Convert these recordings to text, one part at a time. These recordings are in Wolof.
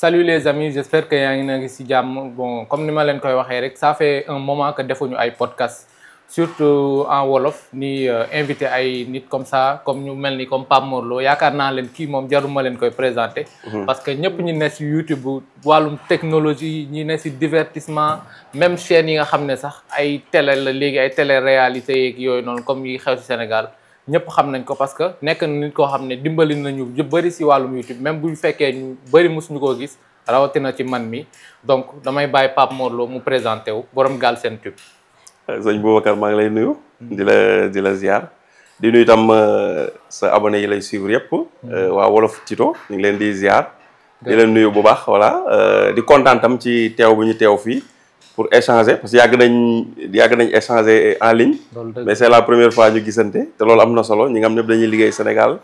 Salut les amis, j'espère que yaa ngi na ngi ci jàmm. Bon, comme ni ma leen koy waxee rek, ça fait un moment que defuñu ay podcast, surtout en wolof ni invité ay nit comme ça, comme ñu mel ni comme Pape Mor Lo. Yaakaar naa leen kii moom jaruma leen koy présenter. Parce que ñëpp ñi ne ci YouTube wàllum technologie, ñi ne ci divertissement, même chaîne yi nga xam ne sax ay télé la léegi, ay télé-réalité yeeg yooyu noonu comme yi xew ci Sénégal. ñëpp xam nañ ko parce que nekk na nit koo xam ne dimbali nañu ñu bëri ci wàllum YouTube, même bu fekkee ñu bëri mosuñu koo gis rawatina ci man mi. Donc damay bàyyi Pape Mor Lo mu présenté wu borom Galsen Tube. sëñ Boubacar maa ngi lay nuyu. di la ziar. di nuyu itam sa abonné yi lay suivre yëpp. waa Wolof Tito ñu ngi leen di ziar. di leen nuyu bu baax voilà di kontaan tam ci teew bu ñu teew fii. pour échanger parce que yàgg nañ échanger en ligne. mais c'est la première fois ñu gisante te loolu am na solo ñi nga xam ne dañuy liggéey Sénégal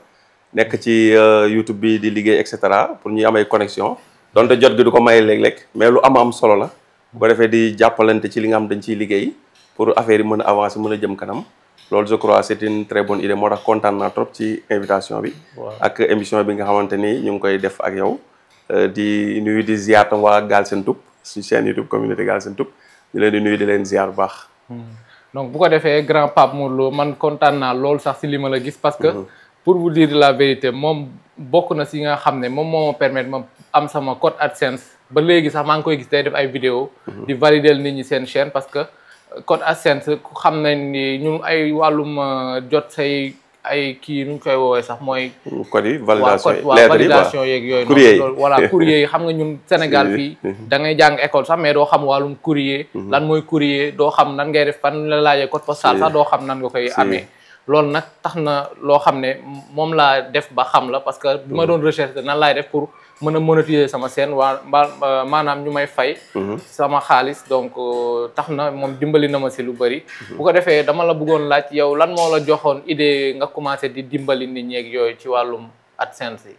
nekk ci YouTube bi di liggéey et cetera pour ñuy am ay connexion donte jot gi du ko may léeg-léeg mais lu am solo la bu ko defee di jàppalante ci li nga xam dañ ciy liggéey pour affaire yi mën a avancer mën a jëm kanam loolu je crois c'est une très bonne idée moo tax kontaan naa trop ci invitation bi. ak émission bi nga xamante ni ñu ngi koy def ak yow di nuyu di ziar tam waa Galsen Tube ci chaîne YouTube communauté Galsen Tube ñu leen di nuyu di leen ziar bu baax. donc bu ko defee grand Pape Mor Lo man kontaan naa lool sax ci li ma la gis parce que pour vous dire la vérité moom bokk na ci nga xam ne moom moo ma permettre ma am sama code AdSense ba léegi sax maa ngi koy gis day def ay vidéo di valider nit ñi seen chaîne parce que code AdSense xam nañ ni ñun ay wàllum jot say ay kii nu ñu koy woowee sax mooy. code yi validation validation yeeg yooyu. courrier yi noonu voilà courrier yi xam nga ñun Sénégal fii. da ngay jàng école sax mais doo xam wàllum courrier. lan mooy courrier doo xam nan ngay def fan la laajee code postal sax doo xam nan nga koy amee. loolu nag tax na loo xam ne moom laa def ba xam la parce que bi ma doon recherche nan laay def pour mën a monétiser sama chaîne maanaam ñu may fay. sama xaalis donc tax na moom dimbali na ma si lu bëri. bu ko defee dama la bëggoon laaj yow lan moo la joxoon idée nga commencé di dimbali nit ñeeg yooyu ci wàllum AdSense yi.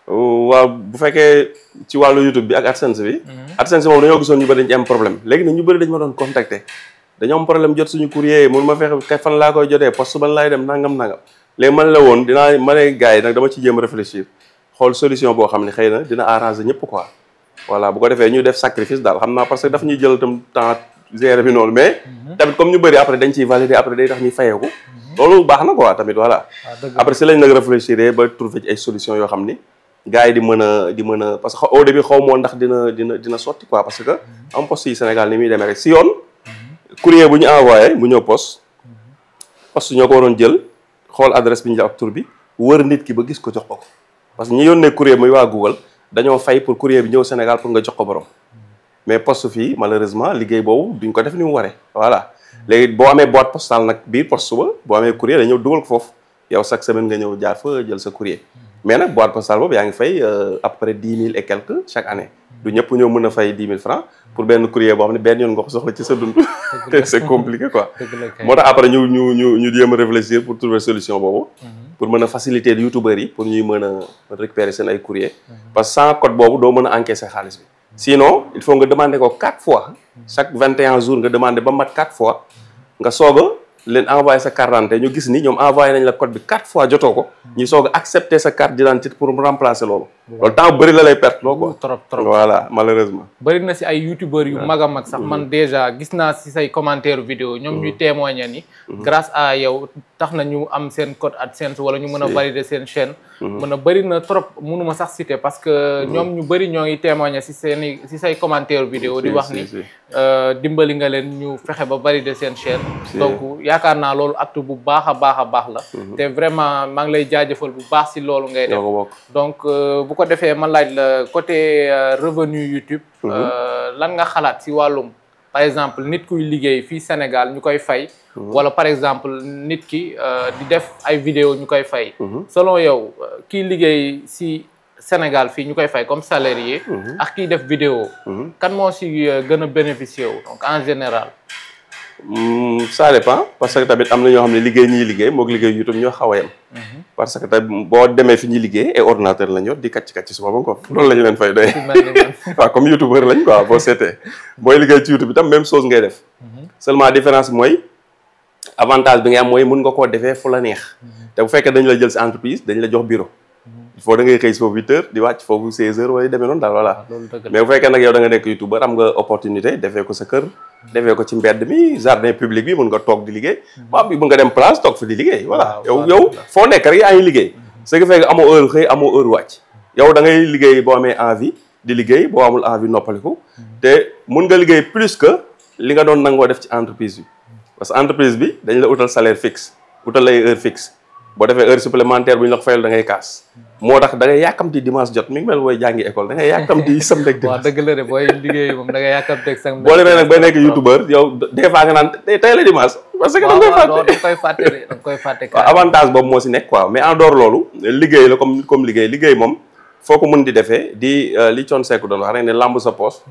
waaw bu fekkee ci wàllu YouTube bi ak AdSense bi. AdSense moom dañoo gisoon ñu bëri dañ ci am problème léegi nag ñu bëri dañ ma doon contacter. dañoo am problème jot suñu courrier mun ma fexe fan laa koy jotee poste ban laay dem nangam léegi man la woon ma ne gars yi nag dama ci jéem a réfléchir xool solution boo xam ne xëy na dina arranger ñëpp quoi voilà bu ko defee ñu def sacrifice daal xam naa parce que daf ñuy jël tam temps gérer bi noonu mais tamit comme ñu bëri après dañ ciy valider après day tax ñuy fayeeku loolu baax na quoi tamit voilà après si lañ nag réfléchir ba trouver ci ay solution yoo xam ni gars yi di mën a parce que au début xaw moo ndax dina sotti quoi parce que am poste yi Sénégal ni muy demee rek si yoon courrier bu ñu envoyé bu ñëw poste ñoo ko waroon jël xool adresse bi ñu la ak tur bi wër nit ki ba gis ko jox ko parce que ñi yónnee courrier muy waa Google dañoo fay pour courrier bi ñëw Sénégal pour nga jox ko borom mais poste fii malheureusement liggéey boobu duñ ko def ni mu waree voilà léegi boo amee boîte postale nag biir poste ba boo amee courrier da ñëw dugal ko foofu yow chaque semaine nga ñëw jaar fa jël sa courrier mais nag boîte postale boobu yaa ngi fay à peu près 10 000 et quelques chaque année du ñëpp ñoo mën a fay 10 000 francs pour benn courrier boo xam ne benn yoon nga ko soxla ci sa dund c'est compliqué quoi moo tax après ñu jéem a réfléchir pour trouver solution boobu pour mën a faciliter youtubeurs yi pour ñuy mën a récupérer seen ay courrier parce que sans code boobu doo mën a encaisser xaalis bi sinon il faut nga demander ko 4 fois chaque 21 jours nga demander ba mat 4 fois nga soog a leen envoyé sa carte d'identité ñu gis ni ñoom envoyé nañ la code bi 4 fois jotoo ko ñu soog a accepter sa carte d'identité pour remplacer loolu temps bëri la lay perte loo quoi trop voilà malheureusement bëri na si ay youtubeurs yu mag a mag sax man déjà gis naa si say commentaire vidéo ñoom ñuy témoigner ni grâce à yow tax na ñu am seen code AdSense wala ñu mën a valider seen chaîne mën a bëri na trop mënuma sax citer parce que ñoom ñu bëri ñoo ngi témoigner si say commentaire vidéo di wax ni dimbali nga leen ñu fexe ba valider seen chaîne donc yaakaar naa loolu acte bu baax a baax la te vraiment maa ngi lay jaajëfal bu baax si loolu ngay def donc bu ko defee ma laaj la côté revenu YouTube lan nga xalaat si wàllum par exemple nit kuy liggéey fii Sénégal ñu koy fay wala par exemple nit ki di def ay vidéo ñu koy fay selon yow kiy liggéey si Sénégal fii ñu koy fay comme salarié ak kiy def vidéo kan moo si gën a bénéficier wu donc en général ça dépend parce que tamit am na ñoo xam ne liggéey ñuy liggéey moog liggéey YouTube ñoo xaw a yem parce que tamit boo demee fi ñuy liggéey ay ordinateur lañ yor di kàcc suba ba ngoon loolu la ñu leen fay doy waaw comme youtubeur lañ quoi boo seetee booy liggéey ci YouTube itam même chose ngay def seulement différence mooy avantage bi nga am mooy mun nga koo defee fu la neex te bu fekkee dañ la jël si entreprise dañ la jox bureau il faut da ngay xëy foofu 8 heures di wàcc foofu 16 heures wala demee noonu daal voilà. mais bu fekkee nag yow da nga nekk youtubeur am nga opportunité defee ko sa kër. defee ko ci mbedd mi jardin public bi mën nga toog di liggéey. waaw bi mën nga dem place toog fa di liggéey. voilà yow foo nekk rek yaa ngi liggéey. ce qui fait que amoo heure xëy amoo heure wàcc. yow da ngay liggéey boo amee envie di liggéey boo amul envie noppaliku. te mën nga liggéey plus que li nga doon nangoo def ci entreprise bi. parce que entreprise bi dañ la utal salaire fixe utal lay heure fixe boo defee heure supplémentaire bu ñu la ko fayal da ngay kaas. moo tax da ngay yàkkamti dimanche jot mi ngi mel booy jàngi école da ngay yàkkamti samedi ak dimanche. waaw dëgg la de booy liggéey moom da ngay yàkkamti ak samedi. boo demee nag ba nekk youtubeur yow des fois nga naan tey la dimanche. parce que da nga koy fàtte. waaw avantage boobu moo si nekk quoi mais en dehors loolu liggéey la comme liggéey moom foo ko mën di defee di li Thione Seck doon wax rek ne lamb sa poos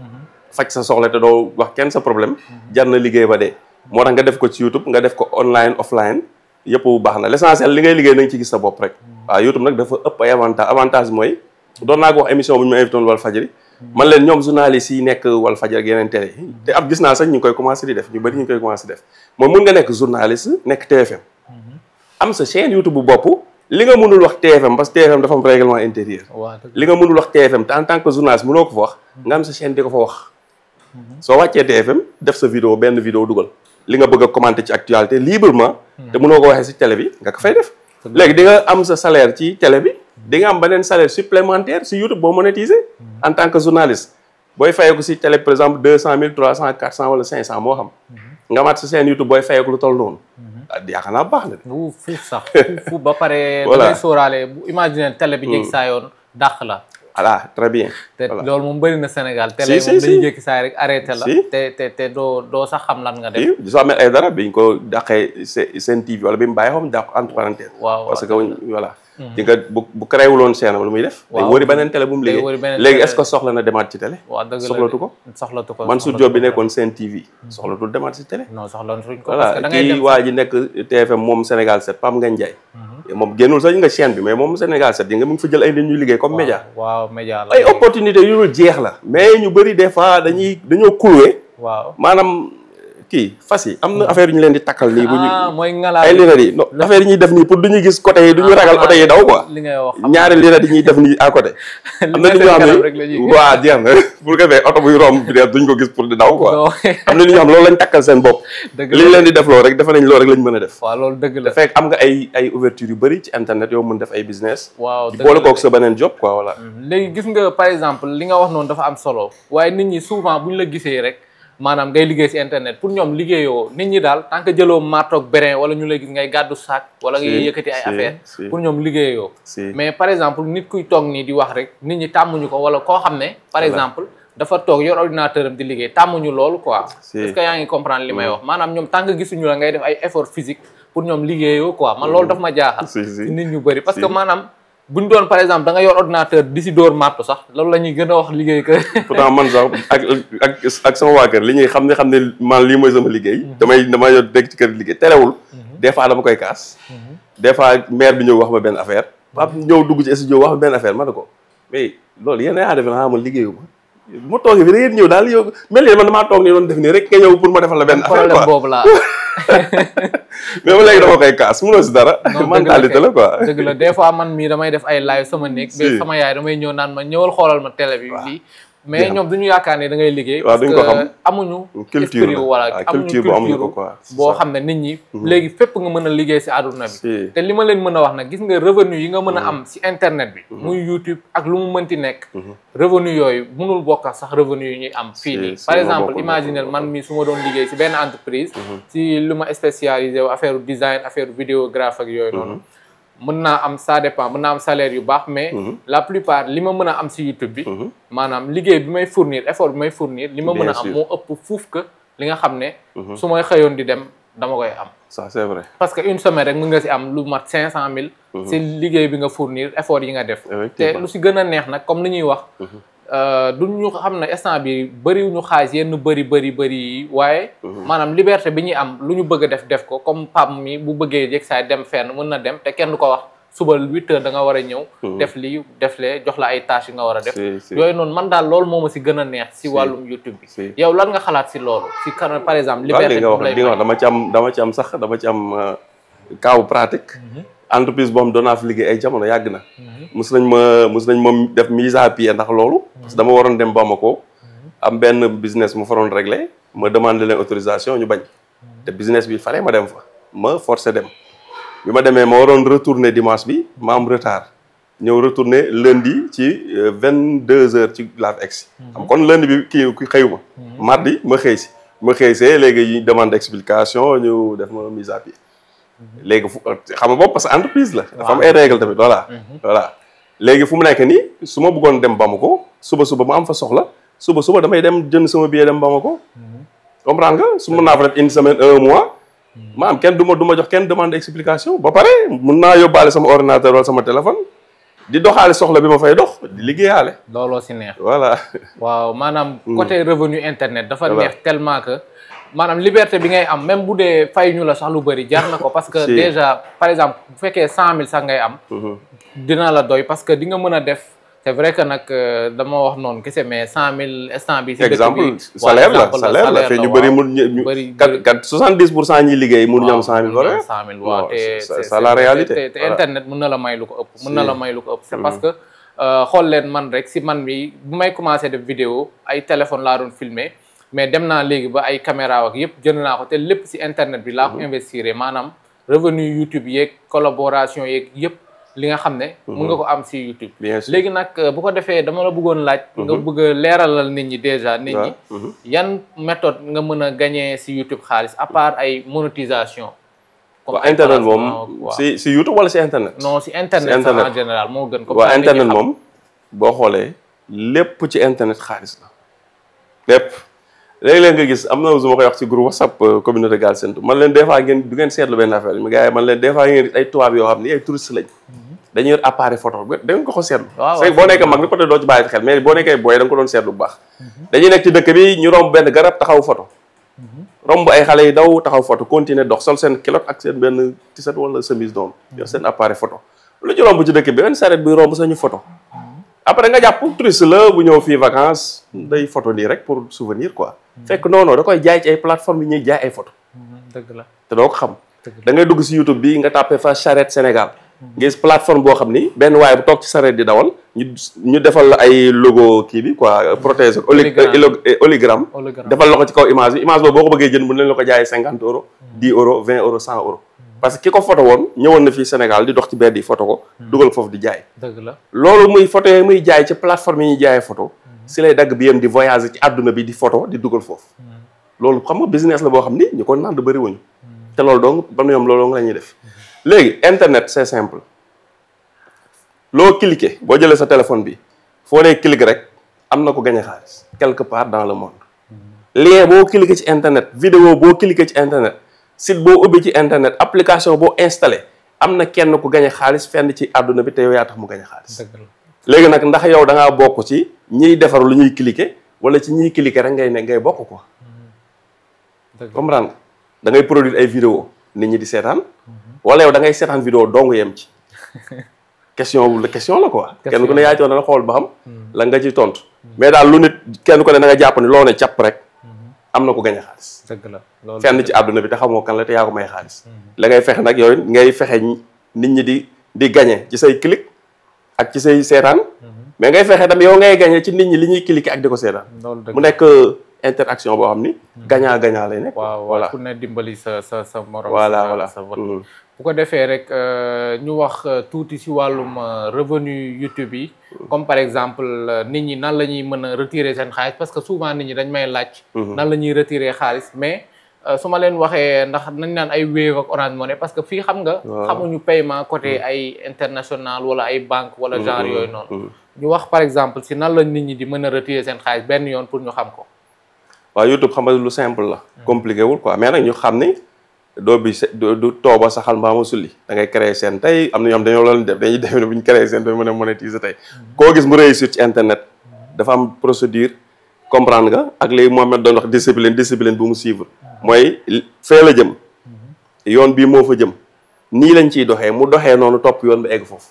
faj sa soxla te doo wax kenn sa problème jar na liggéey ba dee moo tax nga def ko ci YouTube nga def ko online offline yëpp bu baax na l'essentiel li ngay liggéey nañ ci gis sa bopp rek waaw YouTube nag dafa ëpp ay avantage mooy doon naa ko wax émission bu ñu ma invité woon Walfadjri man leen ñoom journalistes yi nekk Walfadjri ak yeneen télé yi te ab gis naa sax ñu ngi koy commencé di def ñu bëri ñu ngi koy commencé def mooy mun nga nekk journaliste nekk TFM am sa chaîne YouTube bu bopp li nga mënul wax TFM parce que TFM dafa am règlement intérieur li nga mënul wax TFM te en tant que journaliste mënoo ko fa wax nga am sa chaîne di ko fa wax soo wàccee TFM def sa vidéo benn vidéo dugal li nga bëgg a commenter ci actualité librement te mënoo ko waxee si télé bi nga ko fay def léegi di nga am sa salaire ci télé bi di nga am beneen salaire supplémentaire si YouTube boo monétiser en tant que journaliste booy fayeeku si télé par exemple 200 000 300 400 wala 500 moo xam nga mat sa chaîne YouTube booy fayeeku lu toll noonu yaakaar naa baax na de. fuuf sax fuuf ba pare. voilà da ngay sóoraale bu imaginer télé bi jékki saa yoon dàq la. voilà très bien. te loolu moom bëri na Sénégal. télé moom dañuy jékki saa rek arrêté la. te doo sax xam lan nga def. soo amee ay dara biñ ko dàqee seen TV wala bi mu bàyyi xam dàq entre parenthèse. waaw parce que voilà. di nga bu créé wuloon chaîne lu muy def. waaw day wëri beneen télé bu mu liggéey. léegi est-ce que soxla na demaat ci télé. waaw dëgg la soxlatu ko. man su job bi nekkoon seen TV. soxlatul demaat ci télé. non soxlatuñ ko. parce que da ngay dem kii waa ji nekk TFM moom Sénégal 7 Pape Ngagne Ndiaye. moom génnul sax nga chaîne bi mais moom Sénégal 7 yi nga mu ngi fa jël ay nit ñuy liggéey comme média. waaw média la ay opportunité yu dul jeex la. mais ñu bëri des fois dañoo cloué. waaw maanaam kii fas yi am na affaire yu ñu leen di takkal nii. bu ñu mooy ngalaay ay linet yi non affaire yi ñuy def nii pour duñu gis côté yi duñu ragal oto yi daw quoi. li ngay wax ñaari linet yi ñuy def nii à côté. am na nit ñoo xam ne waa jeex na pour que fee oto buy romb bi duñ ko gis pour di daw quoi. am na nit ñoo xam loolu lañ takkal seen bopp. li ñu leen di def loolu rek defe nañ loolu rek lañ mën a def. waaw loolu dëgg la fekk am nga ay ouverture yu bëri ci internet yow mën def ay business. waaw di boole kook sa beneen job quoi voilà. léegi gis nga par exemple li nga wax noonu dafa am solo waaye nit ñi souvent buñ la gisee rek maanaam ngay liggéey ci internet pour ñoom liggéeyoo nit ñi daal tant que jëloo martoog brin wala ñu lay gis ngay gàddu sac wala ngay yëkkati ay affaire pour ñoom liggéeyoo mais par exemple nit kuy toog nii di wax rek nit ñi tàmmuñu ko wala koo xam ne par exemple dafa toog yor ordinateur am di liggéey tàmmuñu loolu quoi est-ce que yaa ngi comprendre li may wax maanaam ñoom tant que gisuñu la ngay def ay effort physique pour ñoom liggéeyoo quoi man loolu daf ma jaaxal ci nit ñu bëri parce que maanaam buñ doon par exemple da nga yor ordinateur di si dóor marto sax loolu la ñuy gën a wax liggéey que pourtant man sax ak sama waa kër li ñuy xam ne man lii mooy sama liggéey dama yor dégg ci kër liggéey terewul des fois dama koy kaas des fois maire bi ñëw wax ma benn affaire Pape ñëw dugg ci studio wax ma benn affaire ma ne ko mais loolu yéen a defe naa ma liggéeyu ma toogee bi da ngeen ñëw daal yow mel ni man damaa toog nii doon def nii rek nga ñëw pour ma defal la benn affaire quoi problème boobu laa mais ba léegi dama koy kaas mënoo si dara mentalité la quoi dëgg la des fois man mii damay def ay live sama néeg mais sama yaay damay ñëw naan ma ñëwal xoolal ma télé bi lii mais ñoom duñu yaakaar ne da ngay liggéey parce que amuñu culture wala amuñu culture boo xam ne nit ñi léegi fépp nga mën a liggéey si àdduna bi te li ma leen mën a wax nag gis nga revenu yi nga mën a am si internet bi muy YouTube ak lu mu mënti nekk revenu yooyu mënul bokk sax revenu yi ñuy am fii nii par exemple imaginez man mi su ma doon liggéey si benn entreprise si lu ma spécialisé wu affaire design affaire vidéographe ak yooyu noonu mën naa am ça dépend mën naa am salaire yu baax mais la plupart li ma mën a am si YouTube bi maanaam liggéey bi may fournir effort bi may fournir li ma mën a am moo ëpp fuuf que li nga xam ne su may xëyoon di dem dama koy am ça c'est vrai parce que une semaine rek mën nga si am lu mat 500 000 si liggéey bi nga fournir effort yi nga def te lu si gën a neex nag comme li ñuy wax duñu xam ne instant bi bëriwuñu xaalis yenn bëri yi waaye maanaam liberté bi ñuy am lu ñu bëgg a def ko comme Pape mi bu bëggee jég saay dem fenn mën na dem te kenn du ko wax suba 8 heures da nga war a ñëw def lii def lee jox la ay tâches yi nga war a def yooyu noonu man daal loolu moo ma si gën a neex si wàllum YouTube bi yow lan nga xalaat si loolu si par exemple liberté bi lay dama ci am kaaw pratique entreprise boo xam doon naa fi liggéey ay jamono yàgg na. mus nañ ma def mise à pied ndax loolu. parce que dama waroon dem Bamako. am benn business mu faroon réglé ma demandé leen autorisation ñu bañ. te business bi fallait ma dem fa ma forcé dem. bi ma demee ma waroon retourner dimanche bi ma am retard. ñëw retourner lundi ci 22h ci laa fi egsi. xam kon lundi bi kii xëyuma. mardi ma xëy si. ma xëy see léegi ñu demande explication ñu def ma mise à pied. léegi xam nga boobu parce que entreprise la. dafa am ay règle tamit voilà. voilà léegi fu mu nekk nii su ma bëggoon dem Bamako suba ma am fa soxla suba damay dem jënd sama billet dem Bamako. comprendre nga su mën naa fa def une semaine 1 mois. ma am kenn du ma jox kenn demande explication ba pare mun naa yóbbaale sama ordinateur wala sama téléphone. di doxaale soxla bi ma fay dox di liggéeyaale. looloo si neex. voilà. waaw maanaam côté revenu internet dafa neex tellement que maanaam liberté bi ngay am même bu dee fay ñu la sax lu bëri jar na ko parce que déjà par exemple bu fekkee 100 000 sax ngay am. dina la doy parce que di nga mën a def. c'est vrai que nag dama wax noonu kese mais 100 000 instant bi. si exemple salaire la fee ñu bëri ñu 70% ñi liggéey mënuñu am 100 000 dollars. 100 000 waaw te c'est la réalité. te internet mën na la may lu ko ëpp. mën na la may lu ko ëpp c'est parce que xool leen man rek si man bi bu may commencé def vidéo ay téléphone laa doon filmer mais dem naa léegi ba ay caméra ak yëpp jënd naa ko te lépp si internet bi laa ko investir maanaam revenu YouTube yeeg collaboration yeeg yëpp. li nga xam ne mën nga ko am si YouTube. léegi nag bu ko defee dama la bëggoon laaj. nga bëgg a leeralal nit ñi déjà nit ñi. yan méthode nga mën a gagner si YouTube xaalis à part ay monétisation. comme internet moom si YouTube wala si internet. non si internet sax en général moo gën ko. waaw internet moom boo xoolee lépp ci internet xaalis la lépp. léeg-léeg nga gis am na su ma koy wax ci groupe WhatsApp communauté Galsen man leen des fois ngeen du ngeen seetlu benn affaire mi gars yi man leen des fois ngeen ay tubaab yoo xam ni ay touristes lañ. dañuy yor appareil photo da ngeen ko seetlu. waaw boo nekkee mag ni peut-être doo ci bàyyi xel mais boo nekkee booy da nga ko doon seetlu bu baax. dañuy nekk ci dëkk bi ñu romb benn garab taxaw photo. romb ay xale yi daw taxaw photo continuer dox sol seen kilote ak seen benn t-shirt wala chemise doon yor seen appareil photo lu ci romb ci dëkk bi benn saret bi romb sañu photo. après nga jàpp touriste la bu ñëw fii vacances day photo nii rek pour souvenir quoi. fekk non da koy jaay ci ay plateformes yi ñuy jaay ay photo. dëgg la te doo ko xam. da ngay dugg si YouTube bi nga tàppee fa charrette Sénégal. nga gis plateforme boo xam ni benn waaye bu toog ci charrette di dawal ñu defal la ay logo kii bi quoi protège hologramme defal la ko ci kaw image bi image boobu boo ko bëggee jënd mën nañ la ko jaayee 50 €, 10 €, 20 €, 100 €. parce que ki ko photo woon ñëwoon na fii Sénégal di dox ci mbedd yi photo ko dugal foofu di jaay. dëgg la loolu muy photo yi muy jaay ci plateforme yi ñuy jaayee photo si lay dagg bi yem di voyager ci àdduna bi di photo di dugal foofu. loolu xam nga business la boo xam ni ñu ko naan bëri wuñu te loolu donc ba ñoom loolu la ñuy def. léegi internet c'est simple loo cliquer boo jëlee sa téléphone bi foo nee cliquer rek am na ko gagné xaalis quelque part dans le monde. lien boo cliquer ci internet vidéo boo cliquer ci internet site boo ubbi ci internet application boo installé am na kenn ku gagné xaalis fenn ci àdduna bi te yow yaa tax mu gagné xaalis. léegi nag ndax yow da ngaa bokk ci ñiy defar lu ñuy cliquer wala ci ñiy cliquer rek ngay bokk quoi. comprendre nga da ngay produire ay vidéo nit ñi di seetaan. wala yow da ngay seetaan vidéo dong yem ci. question la quoi. kenn ku ne yaa ci woon dana xool ba xam. la nga ci tontu. mais daal lu nit kenn ku ne da nga jàpp ni loo ne càpp rek. am na ko gañ a xaalis. dëgg la loolu fenn ci àdduna bi te xamoo kan la te yaa ko may xaalis. la ngay fexe nag yooyu ngay fexe nit ñi di gagné ci say clic ak ci say seetaan. mais ngay fexe tam yow ngay gagné ci nit ñi li ñuy cliquer ak di ko seetaan. mu nekk interaction boo xam ni. gagnant gagnant lay nekk. waaw voilà ku ne dimbali sa morom. voilà sa vote bu ko defee rek ñu wax tuuti si wàllum revenu YouTube yi. comme par exemple nit ñi nan la ñuy mën a retirer seen xaalis parce que souvent nit ñi dañ may laaj. nan la ñuy retirer xaalis mais su ma leen waxee ndax nañ naan ay Wave ak Orange Money parce que fii xam nga. xamuñu paiement côté ay international wala ay banque wala genre yooyu noonu. ñu wax par exemple si nan la nit ñi di mën a retirer seen xaalis benn yoon pour ñu xam ko. waaw YouTube xam nga lu simple la. compliqué wul quoi mais nag ñu xam ni. du tooba saxal mbaama sulli da ngay créer seen tey am na ñoom dañoo loolu def dañuy def ne bu ñu créer seen dañ mën a monétiser tey koo gis mu réussir ci internet dafa am procédure comprendre nga ak léegi Mohamed doon wax discipline bu mu suivre mooy fee la jëm yoon bii moo fa jëm nii lañ ciy doxee mu doxee noonu topp yoon bi egg foofu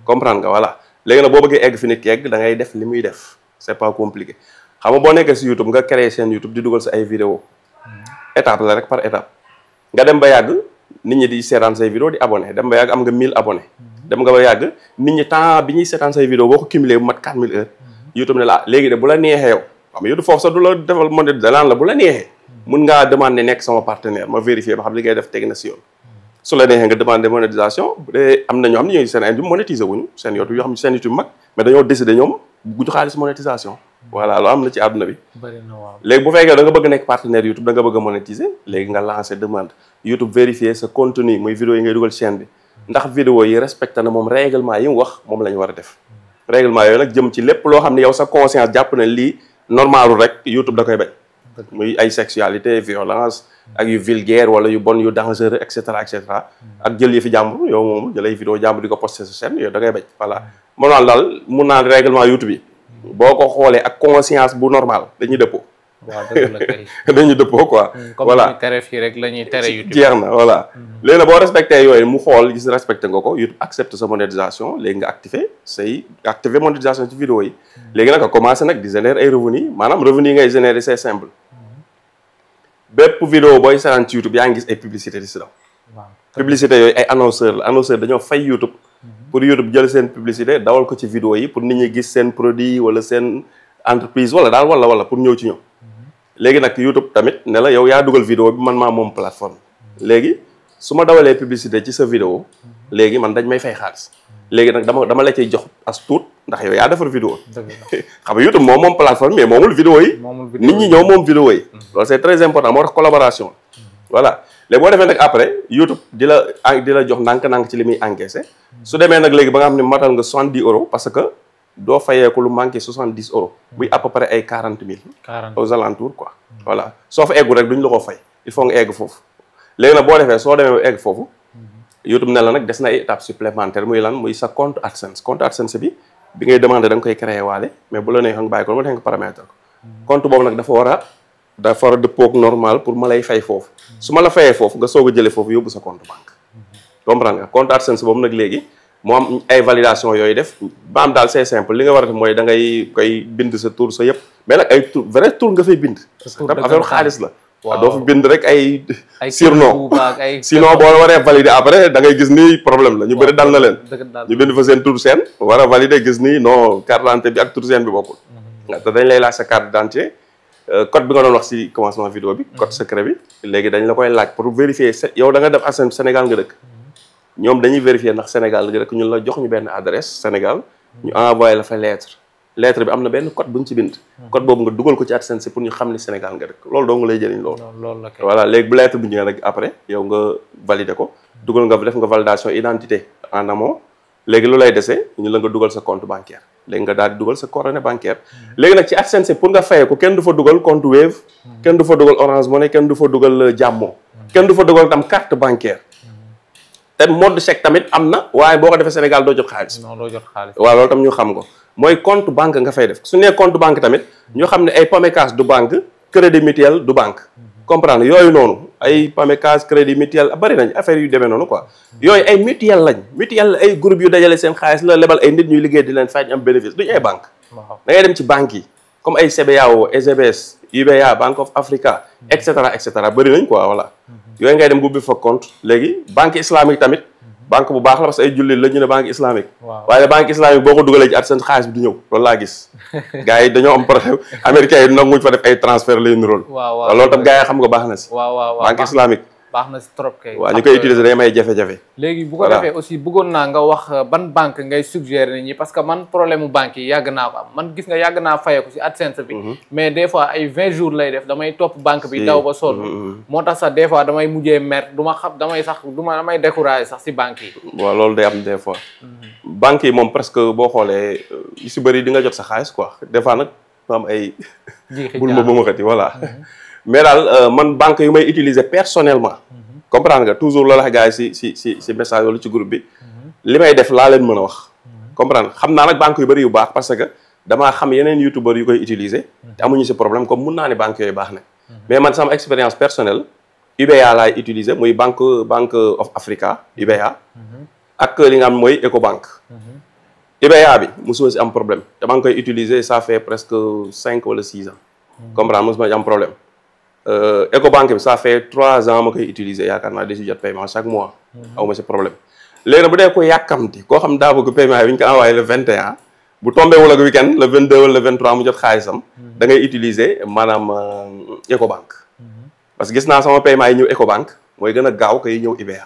comprendre nga voilà léegi nag boo bëggee egg fi nit ki egg da ngay def li muy def c'est pas compliqué xam nga boo nekkee si YouTube nga créer seen YouTube di dugal sa ay vidéo étape la rek par étape nga dem ba yàgg nit ñi di seetaan say vidéo di abonné dem ba yàgg am nga 1000 abonné dem nga ba yàgg nit ñi temps bi ñuy seetaan say vidéo boo ko cumulé bu mat 4000 heures YouTube ne la léegi de bu la neexee yow xam nga YouTube foofu sax du la defal monétisation la bu la neexee mun ngaa demander nekk sama partenaire ma vérifier ba xam li ngay def teg na si yoon su la neexee nga demander monétisation bu dee am na ñoo xam ne ñooy seen YouTube monétiser wuñu seen YouTube yoo xam ne seen YouTube mag mais dañoo décider ñoom bugg xaalis monétisation voilà loolu am na ci àdduna bi léegi bu fekkee da nga bëgg nekk partenaire YouTube da nga bëgg a monétiser léegi nga lancer demande YouTube vérifier sa contenu muy vidéo yi ngay dugal chaîne bi ndax vidéo yi respecté na moom règlement yi mu wax moom la ñu war a def règlement yooyu nag jëm ci lépp loo xam ne yow sa conscience jàpp na lii normalul rek YouTube da koy bañ muy ay sexualité violence ak yu vulgaire wala yu bon yu dangereux et cetera ak jël yi fi jàmbur yow moom jël ay vidéo jàmbur di ko posté sa chaîne yow da koy bañ voilà moom naan daal mun naan règlement YouTube yi boo ko xoolee ak conscience bu normal dañuy dëppoo waaw dëgg la kay dañuy dëppoo quoi voilà comme tere fii rek la ñuy tere YouTube jeex na voilà léegi nag boo respecté yooyu mu xool gis respecté nga ko YouTube accepte sa monétisation léegi nga activer monétisation ci vidéo yi léegi nag nga commencé nag di générer ay revenus maanaam revenus yi ngay générer c'est simple bépp vidéo booy seetaan ci YouTube yaa ngi gis ay publicité di si daw publicité yooyu ay annonceur la annonceur dañoo fay YouTube pour YouTube jël seen publicité dawal ko ci vidéo yi pour nit ñi gis seen produit wala seen entreprise wala daal wala pour ñëw ci ñoom léegi nag YouTube tamit ne la yow yaa dugal vidéo bi man maa moom plateforme léegi su ma dawalee publicité ci sa vidéo léegi man dañ may fay xaalis léegi nag dama la cay jox as tuut ndax yow yaa defar vidéo xam nga YouTube moom plateforme mais moomul vidéo yi nit ñi ñoo moom vidéo yi loolu c'est très important moo tax collaboration voilà léegi boo defee nag après YouTube di la jox ndànk-ndànk ci li muy encaissé su demee nag léegi ba nga xam ne matal nga 70 euros parce que doo fayeeku lu manqué 70 euros buy à peu près ay 40 000 aux alentours quoi voilà soo fa eggul rek duñ la ko fay il faut nga egg foofu léegi nag boo defee soo demee ba egg foofu YouTube ne la nag des na ay étape supplémentaire muy lan muy sa compte AdSense bi ngay demandé da nga koy créé waale mais bu la neexee nga bàyyi ko ma neex nga paramètre ko compte boobu nag dafa war a dëppoog normal pour ma lay fay foofu su ma la fayee foofu nga soog a jëlee foofu yóbbu sa compte banque comprendre nga compte AdSense boobu nag léegi moo am ay validation yooyu def ba am daal c'est simple li nga war a def mooy da ngay koy bind sa tour sa yëpp mais nag ay tour vrai tour nga fay bind parce que affaire xaalis la waaw doo fi bind rek ay surnom sinon boo waree valider après da ngay gis ni problème la ñu bëri dal na leen ñu bind fa seen tour seen war a valider gis ni non carte d'identité bi ak tour seen bi bokkul te dañ lay laaj sa carte d'identité code bi nga doon wax ci commencement vidéo bi code secret bi léegi dañ la koy laaj pour vérifier yow da nga def AdSense Sénégal nga dëkk ñoom dañuy vérifier ndax Sénégal nga dëkk ñun la jox ñu benn adresse Sénégal ñu envoyé la fa lettre bi am na benn code bu ñu ci bind code boobu nga dugal ko ci AdSense pour ñu xam ni Sénégal nga dëkk loolu doo nga lay jëriñ loolu voilà léegi bu lettre bi ñëwee nag après yow nga valider ko dugal nga def nga validation identité en amont léegi lu lay dese ñu la nga dugal sa compte bancaire léegi nga daal di dugal sa coordonnée bancaire léegi nag ci AdSense pour nga fayee ko kenn du fa dugal compte Wave kenn du fa dugal Orange Money kenn du fa dugal Jammo kenn du fa dugal tam carte bancaire te mode chèque tamit am na waaye boo ko defee Sénégal doo jot xaalis waaw loolu tam ñu xam ko mooy compte banque nga fay def su nee compte banque tamit ñu xam ne ay Pamecas du banque crédit mutuel du banque comprendre yooyu noonu ay Pamecas crédit mutuel bari nañ affaire yu demee noonu quoi yooyu ay mutuel ay groupe yu dajale seen xaalis la lebal ay nit ñuy liggéey di leen fay ñu am bénéfice duñu ay banque da ngay dem ci banques yi comme ay CBAO SGBS UBA Bank of Africa et cetera bëri nañ quoi voilà yooyu ngay dem ubbi fa compte léegi banque islamique tamit banque bu baax la parce que ay jullit la ñu ne banque islamique waaye banque islamique boo ko dugalee ci AdSense xaalis bi du ñëw loolu laa gis gars yi dañoo am problème américains yi nanguñ fa def ay transfert lay nuróol loolu tam gars yi xam nga baax na si banque islamique baax na si trop kay waaw ñu koy utiliser day may jafe-jafe léegi bu ko defee aussi bëggoon naa nga wax ban banque ngay suggérer nit ñi parce que man problème mu banque yi yàgg naa ko am man gis nga yàgg naa fayeku si AdSense bi mais des fois ay 20 jours lay def damay topp banque bi daw ba sonn moo tax sax des fois damay mujjee mer du ma xam damay décourager sax si banque yi waaw loolu day am des fois banque yi moom presque boo xoolee yu si bëri di nga jot sa xaalis quoi des fois nag ma am ay bul ma ba ma xati voilà mais daal man banque yu may utiliser personnellement comprendre nga toujours loolu la gars yi si message wala ci groupe bi li may def laa leen mën a wax comprendre xam naa nag banque yu bëri yu baax parce que damaa xam yeneen youtubeurs yu koy utiliser te amuñu si problème comme mun naa ne banque yooyu baax na mais man sama expérience personnelle UBA laay utiliser muy banque of Africa UBA ak li nga xam mooy Ecobank UBA bi mosuma si am problème te maa ngi koy utiliser ça fait presque 5 wala 6 ans comprendre mosuma si am problème Ecobank bi ça fait 3 ans ma koy utiliser yaakaar naa di si jot paiement chaque mois. aw ma si problème léegi nag bu dee ko yàkkamti koo xam daa bëgg paiement yi ñu ko envoyé le 21 bu tombé wala weekend le 22 wala le 23 mu jot xaalisam. da ngay utiliser maanaam Ecobank. parce que gis naa sama paiement yi ñëw Ecobank mooy gën a gaaw kay ñëw IBA.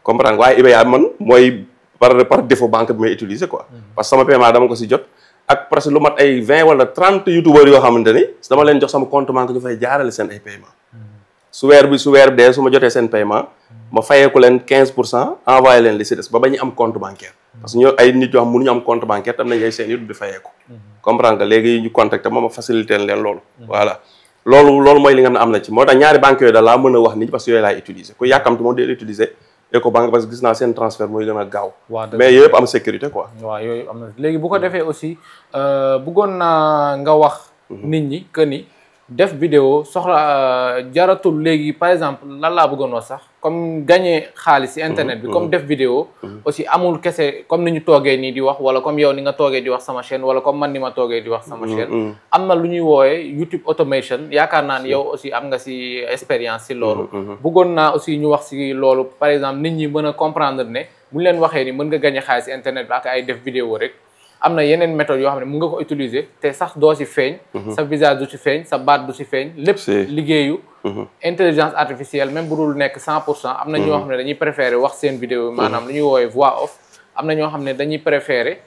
comprendre waaye IBA man mooy par défaut banque bi may utiliser quoi. parce que sama paiement dama ko si jot. ak presque lu mat ay 20 wala 30 youtubeurs yoo xamante ni dama leen jox sama compte banque ñu fay jaarale seen ay paiement su weer bi dee su ma jotee seen paiement ma fayeeku leen 15% envoyé leen li si des ba ñu am compte bancaire. parce que ñoo ay nit yoo xam mënuñu am compte bancaire tam nañ ay seen YouTube di fayeeku. comprendre nga léegi ñu contacté ma facilité leen loolu. voilà loolu mooy li nga xam ne am na ci moo tax ñaari banques yooyu da laa mën a wax nit parce que yooyu laay utiliser ku yàkkamti moom dee utiliser Ecobank parce que gis naa seen transfert mooy gën a gaaw. mais yooyu yëpp am sécurité quoi. waaw yooyu am na léegi bu ko defee aussi bëggoon naa nga wax. nit ñi que ni def vidéo soxla jaratul léegi par exemple lan laa bëggoon wax sax comme gagner xaalis ci internet bi. comme def vidéo aussi amul kese comme ni ñu toogee nii di wax wala comme yow ni nga toogee di wax sama chaîne wala comme man ni ma toogee di wax sama chaîne. am na lu ñuy woowee YouTube automation yaakaar naa ni yow aussi am nga ci expérience ci loolu. bëggoon naa aussi ñu wax ci loolu par exemple nit ñi mën a comprendre ne bu ñu leen waxee ni mën nga gagner xaalis ci internet bi ak ay def vidéo rek. am na yeneen méthode yoo xam ne mën nga ko utiliser te sax doo ci feeñ. sa visage du ci feeñ sa baat du ci feeñ. lépp liggéeyu. intelligence artificielle même bu dul nekk 100% am na ñoo xam ne dañuy préférer wax seen vidéo maanaam lu ñuy woowee voix off. am na ñoo xam ne dañuy préférer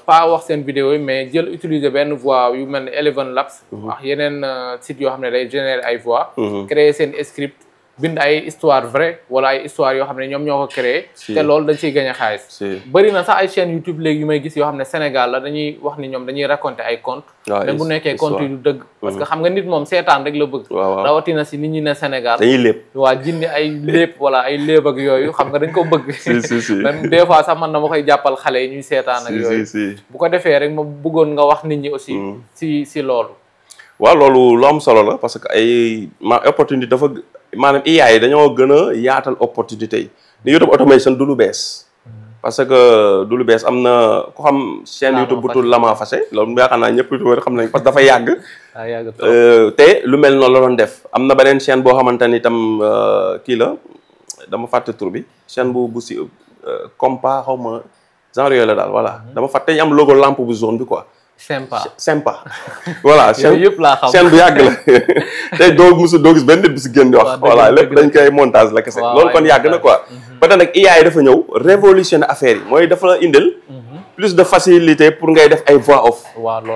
pas wax seen vidéo yi mais jël utiliser benn voix yu mel ne Eleven Labs. ak yeneen sites yoo xam ne day générer ay voix. créer seen script. bind ay histoire vraie wala ay histoire yoo xam ne ñoom ñoo ko créé te loolu dañ ciy gagné xaalis bëri na sax ay chaîne YouTube léegi yu may gis yoo xam ne Sénégal la dañuy wax ni ñoom dañuy raconter ay conte même bu nekkee conte yu du dëgg parce que xam nga nit moom seetaan rek la bëgg rawatina si nit ñi ne Sénégal dañuy lépp waa jinni ay lépp wala ay léeb ak yooyu xam nga dañ ko bëgg même des fois sax man na ma koy jàppal xale yi ñuy seetaan ak yooyu bu ko defee rek ma bëggoon nga wax nit ñi aussi si loolu waaw loolu lu am solo la parce que ay opportunité dafa maanaam IA yi dañoo gën a yaatal opportunité yi ni YouTube automation du lu bees parce que du lu bees am na ku xam chaîne YouTube bu tudd Lama Fassé loolu yaakaar naa ñëpp youtubeur xam nañ parce que dafa yàgg te lu mel noonu la doon def am na beneen chaîne boo xamante ni itam kii la dama fàtte tur bi chaîne bu si compa xaw ma genre yooyu la daal voilà dama fàtte ñu am logo lampe bu jaune bi quoi sympa voilà chaîne bu yàgg la te doo gis benn nit bu si génn di wax voilà lépp dañ koy montage la kese loolu kon yàgg na quoi peut-être nag IA yi dafa ñëw révolutionner affaire yi mooy dafa la indil plus de facilité pour ngay def ay voix off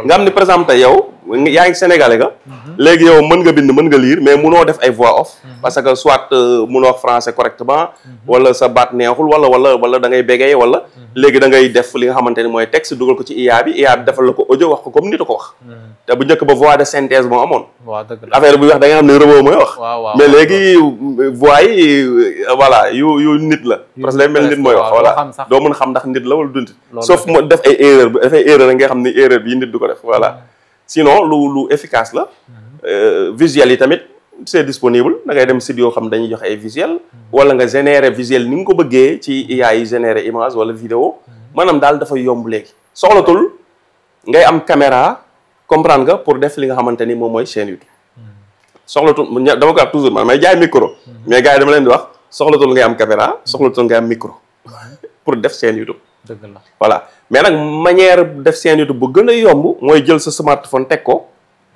nga xam ni par exemple tey yow yaa ngi sénégalais nga léegi yow mën nga bind mën nga lire mais munoo def ay voix off parce que soit munoo wax français correctement wala sa baat neexul wala da ngay bégee wala léegi da ngay def li nga xamante ni mooy texte dugal ko ci IA bi defal la ko audio wax ko comme nit a ko wax te bu njëkk ba voix de synthèse moo amoon affaire buy wax da nga xam ne robot mooy wax mais léegi voix yi voilà yu nit la parce que day mel nit mooy wax voilà doo mën xam ndax nit la wala du nit sauf mu def ay erreur dafay erreur nga xam ni erreur bi nit du ko def voilà sinon lu efficace la visuel yi tamit c'est disponible da ngay dem site yoo xam dañuy joxe ay visuel wala nga générer visuel ni nga ko bëggee ci IA yi générer image wala vidéo maanaam daal dafa yomb léegi soxlatul ngay am caméra comprendre nga pour def li nga xamante ni moom mooy chaîne YouTube soxlatul dama ko wax toujours man may jaay micro mais gars yi dama leen di wax soxlatul ngay am caméra soxlatul ngay am micro pour def chaîne YouTube dëgg la voilà mais nag manière def chaîne YouTube bu gën a yomb mooy jël sa smartphone teg ko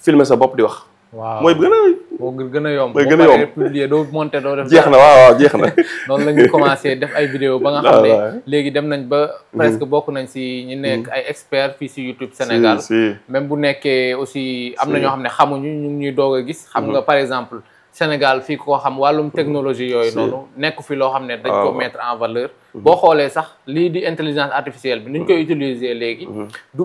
filmer sa bopp di wax. waaw mooy gën a. moo gën a yomb mooy gën a yomb boo publier doo monter doo def. jeex na waaw jeex na. noonu la ñuy commencé def ay vidéo ba nga xam ne léegi dem nañ ba. presque bokk nañ si ñi nekk ay experts fii si YouTube Sénégal. même bu nekkee aussi am na ñoo xam ne xamuñu ñu ngi ñuy doog a gis. xam nga par exemple. Sénégal fii ko xam wàllum technologie yooyu noonu nekk fi loo xam ne dañ ko mettre en valeur boo xoolee sax lii di intelligence artificielle bi ni ñu koy utiliser léegi du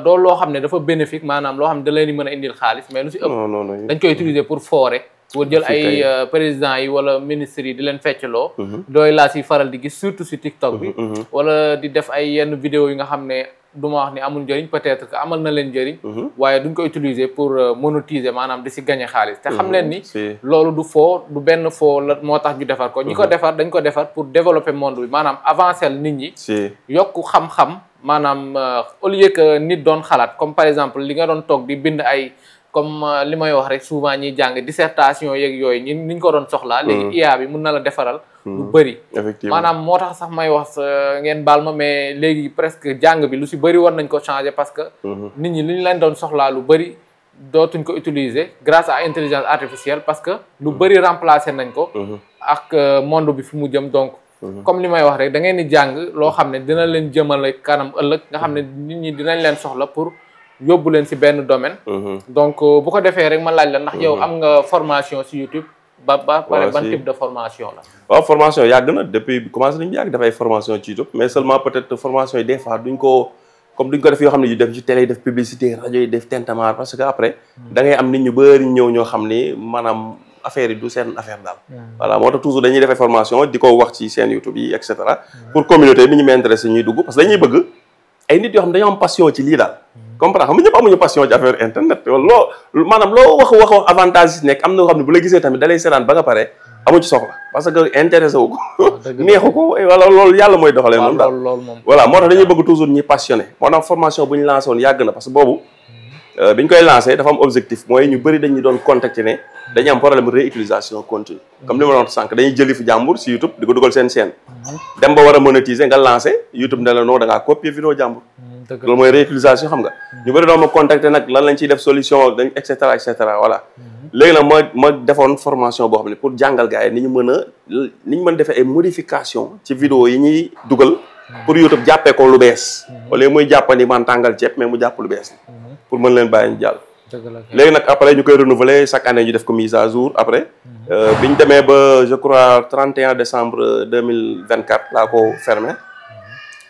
doo loo xam ne dafa bénéfique maanaam loo xam ne da leen di mën a indil xaalis mais lu si ëpp dañ koy utiliser pour foore pour jël ay présidents yi wala ministres yi di leen feccloo dooy laa si faral di gis surtout si TikTok bi wala di def ay yenn vidéo yi nga xam ne du ma wax ni amul njëriñ peut-être que amal na leen njëriñ waaye duñ ko utiliser pour monétiser maanaam di si gagner xaalis te xam leen ni loolu du foo du benn foo la moo tax ñu defar ko ñi ko defar dañ ko defar pour développer monde bi maanaam avancer nit ñi yokk xam-xam maanaam au lieu que nit doon xalaat comme par exemple li nga doon toog di bind ay comme li may wax rek souvent ñiy jàng dissertation yeeg yooyu niñ ko doon soxlaa léegi IA bi mun na la defaral lu bëri maanaam moo tax sax may wax ngeen baal ma mais léegi presque jàng bi lu si bëri war nañ ko changer parce que nit ñi li ñu leen doon soxlaa lu bëri dootuñ ko utiliser grâce à intelligence artificielle parce que lu bëri remplacer nañ ko ak monde bi fi mu jëm donc comme li may wax rek da ngeen di jàng loo xam ne dina leen jëmale kanam ëllëg nga xam ne nit ñi dinañ leen soxla pour yóbbu leen si benn domaine donc bu ko defee rek ma laaj la ndax yow am nga formation si YouTube ba pare ban type de formation la waaw formation yàgg na depuis commencé nañu yàgg dafay formation ci YouTube mais seulement peut-être formation yi des fois duñ ko def yoo xam ne yu def ci télé yi def publicité rajo yi def tintamarre parce que après da ngay am nit ñu bëri ñëw ñoo xam ni maanaam affaire yi du seen affaire daal voilà moo tax toujours dañuy defee formation di ko wax ci seen YouTube yi et cetera pour communauté bi ñu m'intéressé ñuy dugg parce que dañuy bëgg ay nit yoo xam ne dañoo am passion ci lii daal comprendre xam nga ñëpp amuñu passion ci affaire internet loo maanaam loo wax avantage yi nekk am na yoo xam ne bu la gisee tamit da lay seetaan ba nga pare amu ci soxla parce que intéressé wu ko neexu ko wala loolu yàlla mooy doxalee noonu daal voilà moo tax dañuy bëgg toujours ñi passionné moo tax formation bu ñu lancé woon yàgg na parce que boobu bi ñu koy lancé dafa am objectif mooy ñu bëri dañuy doon contacter ne dañuy am problème réutilisation continue comme li ma doon sànq dañuy jëli fi jàmbur si YouTube di ko dugal seen chaîne dem ba war a monétiser nga lancé YouTube ne la non da ngaa copier vidéo jàmbur loolu mooy réutilisation xam nga ñu bëri doon ma contacter nag lan lañ ciy def solution dañ et cetera voilà léegi nag ma defoon formation boo xam ne pour jàngal gars yi ni ñu mën a defee ay modification ci vidéo yi ñuy dugal pour YouTube jàppee ko lu bees wala muy jàppandi man tàngal ceeb mais mu jàpp lu bees pour mën leen bàyyi ñu jàll léegi nag après ñu koy renouveler chaque année ñu def ko mise à jour après bi ñu demee ba je crois 31 décembre 2024 laa ko fermé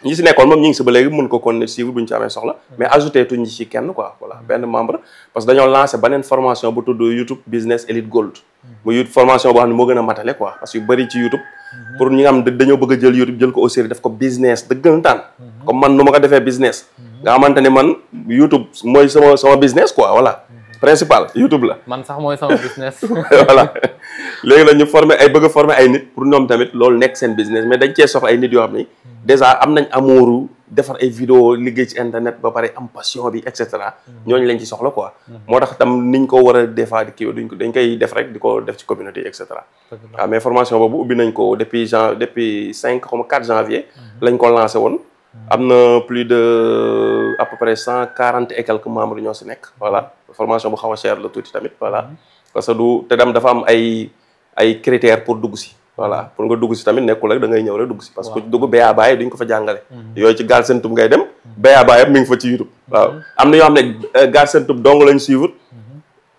ñi si nekkoon moom ñu ngi si ba léegi mën ko continuer suivre bu ñu ci amee soxla mais ajouté tuñ ci kenn quoi voilà benn membre parce que dañoo lancé beneen formation bu tudd YouTube Business Elite Gold muy formation boo xam ne moo gën a matale quoi parce que yu bëri ci YouTube pour ñi nga xam dañoo bëgg a jël YouTube jël ko au sérieux def ko business dëggantaan comme man nu ma ko defee business nga xamante ne man YouTube mooy sama business quoi voilà principal YouTube la man sax mooy sama business voilà léegi nag ñu bëgg a former ay nit pour ñoom tamit loolu nekk seen business mais dañ cee soxla ay nit yoo xam ni déjà am nañ amouru defar ay vidéo liggéey ci internet ba pare am passion bi et cetera ñooñu lañ ci soxla quoi moo tax tam niñ ko war a des fois di kii dañ koy def rek di ko def ci communauté et cetera waaw mais formation boobu ubbi nañ ko depuis 4 janvier lañ ko lancé woon am na plus de à peu près 140 et quelques membres ñoo si nekk voilà formation bu xaw a cher la tuuti tamit voilà parce que te dem dafa am ay critères pour dugg si voilà pour nga dugg si tamit nekkul rek da ngay ñëw rek dugg si parce que dugg BA yi duñ ko fa jàngale yooyu ci Galsen Tube ngay dem BA yëpp mi ngi fa ci YouTube waaw am na yoo xam ne Galsen Tube dong lañ suivre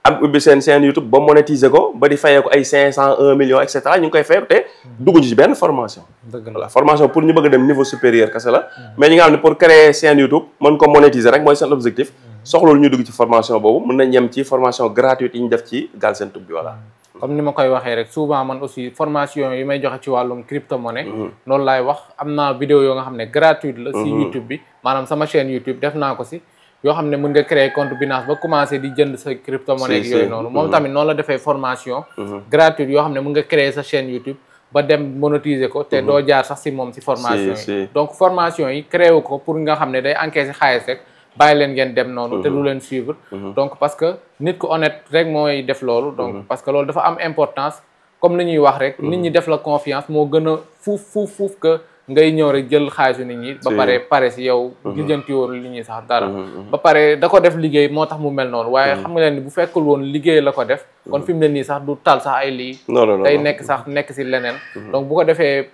am ubbi seen YouTube ba monétiser ko ba di fayee ko ay 500 1 million et cetera ñu ngi koy fay te dugg ci benn formation voilà formation pour ñu bëgg a dem niveau supérieur kese la mais ñi nga xam ne pour créer seen YouTube mën ko monétiser rek mooy seen objectif soxloolu ñu dugg ci formation boobu mën nañ yem ci formation gratuite yi ñu def ci Galsen Tube bi voilà comme ni ma koy waxee rek souvent man aussi formation yi may joxe ci wàllum crypto-monnaie loolu laay wax am naa vidéo yoo nga xam ne gratuite la si YouTube bi maanaam sama chaîne YouTube def naa ko si yoo xam ne mën nga créer compte Binance ba commencé di jënd sa crypto-monnaie yooyu noonu moom tamit noonu la defee formation gratuite yoo xam ne mën nga créer sa chaîne YouTube ba dem monétiser ko te doo jaar sax si moom si formation yi donc formation yi créé wu ko pour nga xam ne day encaisser xaalis rek bàyyi leen ngeen dem noonu te du leen suivre donc parce que nit ku honnête rek mooy def loolu donc parce que loolu dafa am importance comme li ñuy wax rek nit ñi def la confiance moo gën a fuuf que ngay ñëw rek jël xaalisu nit ñi ba pare si yow lijjanti woon li ñuy sax dara ba pare da ko def liggéey moo tax mu mel noonu waaye xam nga leen ni bu fekkul woon liggéey la ko def kon fi mu ne nii sax du tal sax ay lii day nekk si leneen donc bu ko defee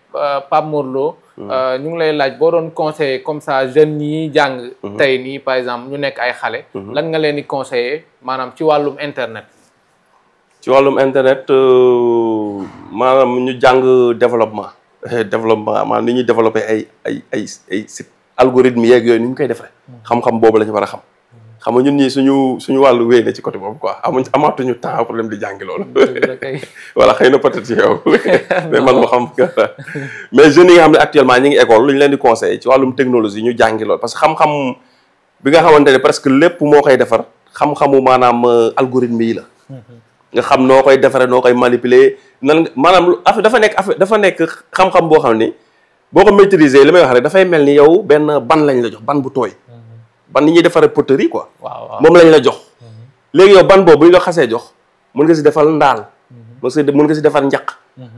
Pape Mor Lo ñu ngi lay laaj boo doon conseiller comme ça jeunes yi jàng tey nii par exemple ñu nekk ay xale lan nga leen di conseiller maanaam ci wàllum internet maanaam ñu jàng développement maanaam ni ñuy développé ay site algorithme yeeg yooyu ni ñu koy defee xam-xam boobu la ñu war a xam nga ñun ñii suñu wàllu wéy na ci côté boobu quoi amaatuñu temps problème di jàngi loolu voilà xëy na peut-être ci yow mais man moo xam mais jeunes yi nga xam ne actuellement ñi ngi école lu ñu leen di conseillé ci wàllum technologie ñu jàngi loolu parce que xam-xam bi nga xamante ne presque lépp moo koy defar xam-xamu maanaam algorithme yi la nga xam noo koy defaree noo koy manipuler nan maanaam dafa nekk xam-xam boo xam ni boo ko maîtriser li may wax rek dafay mel ni yow benn ban lañ la jox ban bu tooy ban ni ñuy defaree poterie quoi moom lañ la jox léegi yow ban boobu bu ñu la xasee jox mun nga si defar ndaal mun nga si defar njaq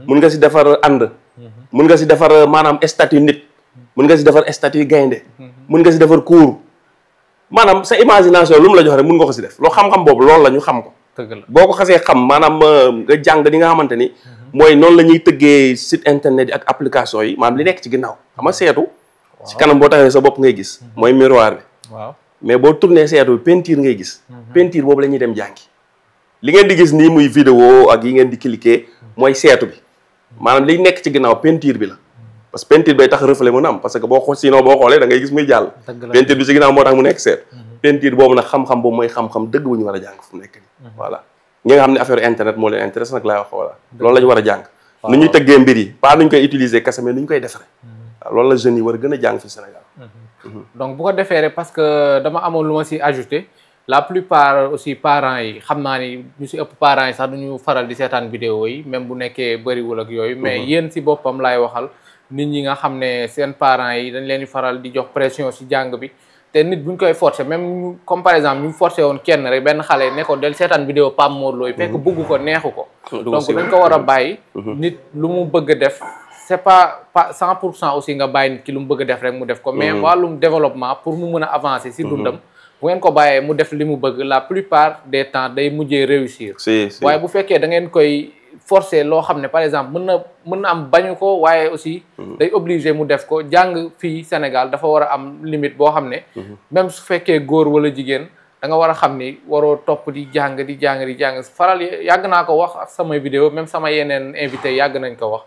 mun nga si defar ànd mun nga si defar maanaam statut nit mun nga si defar statut gaynde mun nga si defar kuur maanaam sa imagination lu mu la jox rek mun nga ko si def loo xam-xam boobu loolu la ñu xam ko boo ko xasee xam maanaam nga jàng di nga xamante ni mooy noonu la ñuy tëggee site internet yi ak application yi maanaam li nekk ci ginnaaw xam nga seetu si kanam boo taxawee sa bopp ngay gis mooy miroir bi waaw mais boo tourné seetu bi peinture ngay gis peinture boobu la ñuy dem jàngi li ngeen di gis nii muy vidéo ak yi ngeen di cliquer mooy seetu bi maanaam li nekk ci ginnaaw peinture bi la parce que peinture bay tax reflet mën a am parce que boo sinon boo xoolee da ngay gis muy jàll peinture bi ci ginnaaw moo tax mu nekk seet peinture boobu nag xam-xam boobu mooy xam-xam dëgg bu ñu war a jàng fu mu nekk nii voilà ñi nga xam ne affaire internet moo leen intéresse nag laay wax voilà loolu la ñu war a jàng nu ñuy tëggee mbir yi pas nu ñu koy utiliser kese mais nu ñu koy defaree waaw loolu la jeunes yi war a gën a jàng fi Sénégal donc bu ko defee rek parce que dama amoon lu ma si ajouté la plupart aussi parents yi xam naa ni ñu si ëpp parents yi sax duñu faral di seetaan vidéo yi même bu nekkee bëriwul ak yooyu mais yéen si boppam laay waxal nit ñi nga xam ne seen parents yi dañ leen di faral di jox pression si jàng bi te nit buñ koy forcer même comme par exemple ñu forcé woon kenn rek benn xale ne ko del seetaan vidéo Pape Mor Lo yi fekk bëgg ko neexu ko donc dañ ko war a bàyyi nit lu mu bëgg a def c'est pas 100% aussi nga bàyyi nit ki lu mu bëgg a def rek mu def ko mais wàllum développement pour mu mën a avancer si dundam bu ngeen ko bàyyee mu def li mu bëgg la plupart des temps day mujjee réussir waaye bu fekkee da ngeen koy forcer loo xam ne par exemple mën na am bañu ko waaye aussi day obligé mu def ko jàng fii Sénégal dafa war a am limite boo xam ne même su fekkee góor wala jigéen da nga war a xam ni waroo topp di jàng faral yàgg naa ko wax ak samay vidéo même sama yeneen invité yàgg nañ ko wax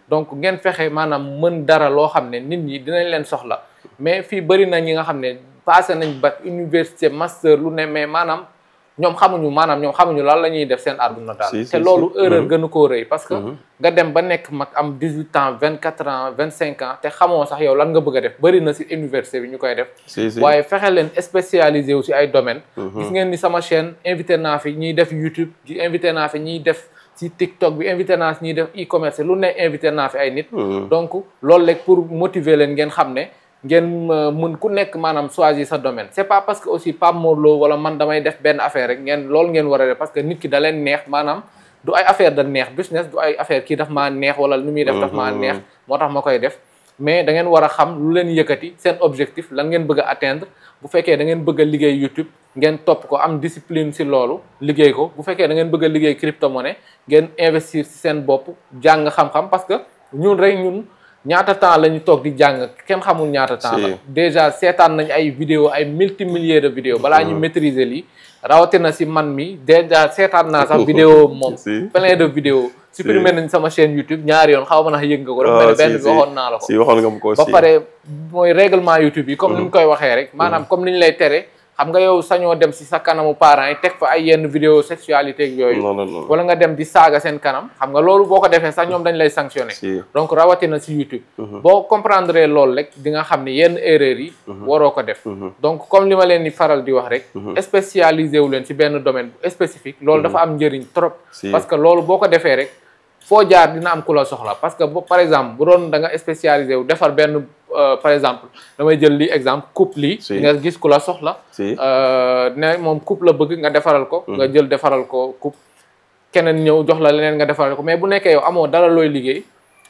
donc ngeen fexe maanaam mën dara loo xam ne nit ñi dinañ leen soxla mais fii bëri na ñi nga xam ne passé nañ bac université master lu ne mais maanaam ñoom xamuñu lan la ñuy def seen àdduna daal te loolu erreur gënu koo rëy parce que nga dem ba nekk mag am 18 ans 24 ans 25 ans te xamoo sax yow lan nga bëgg a def bëri na si université bi ñu koy def waaye fexe leen spécialisé wu si ay domaine gis ngeen ni sama chaîne invité naa fi ñiy def YouTube di invité naa fi ñiy def si TikTok bi invité naa fi ñiy def e-commerce lu ne invité naa fi ay nit donc loolu rek pour motiver leen ngeen xam ne ngeen mun ku nekk maanaam choisir sa domaine c'est pas parce que aussi Pape Mor Lo wala man damay def benn affaire rek loolu ngeen war a def parce que nit ki da leen neex maanaam du ay affaire da neex business du ay affaire kii daf maa neex wala lu muy def daf maa neex moo tax ma koy def mais da ngeen war a xam lu leen yëkkati seen objectif lan ngeen bëgg a atteindre bu fekkee da ngeen bëgg a liggéey YouTube ngeen topp ko am discipline si loolu liggéey ko bu fekkee da ngeen bëgg a liggéey crypto-monnaie ngeen investir si seen bopp jàng xam-xam parce que ñun ñaata temps la ñu toog di jàng kenn xamul ñaata temps la déjà seetaan nañ ay vidéo ay multimilliers de vidéos balaa ñu maîtriser lii rawatina si man mi déjà seetaan naa sax vidéo moom plein de vidéos supprimé nañ sama chaîne YouTube ñaari yoon xaw ma na yëg nga ko dafa mel benn bi waxoon naa la ko ba pare mooy règlement YouTube yi comme ni ñu koy waxee rek maanaam comme ni ñu lay tere xam nga yow sañoo dem si sa kanamu parents yi teg fa ay yenn vidéo sexualité ak yooyu wala nga dem di saaga seen kanam xam nga loolu boo ko defee sax ñoom dañ lay sanctionné donc rawatina si YouTube boo comprendre loolu rek di nga xam ne yenn erreurs yi waroo ko def donc comme li ma leen di faral di wax rek spécialisé wu leen si benn domaine bu spécifique loolu dafa am njëriñ trop parce que loolu boo ko defee rek foo jaar dina am ku la soxla parce que par exemple bu doon da nga spécialisé wu defar benn par exemple damay jël lii exemple coupe lii nga gis ku la soxla ne moom coupe la bëgg nga defaral ko nga jël defaral ko coupe keneen ñëw jox la leneen nga defaral ko mais bu nekkee yow amoo dara looy liggéey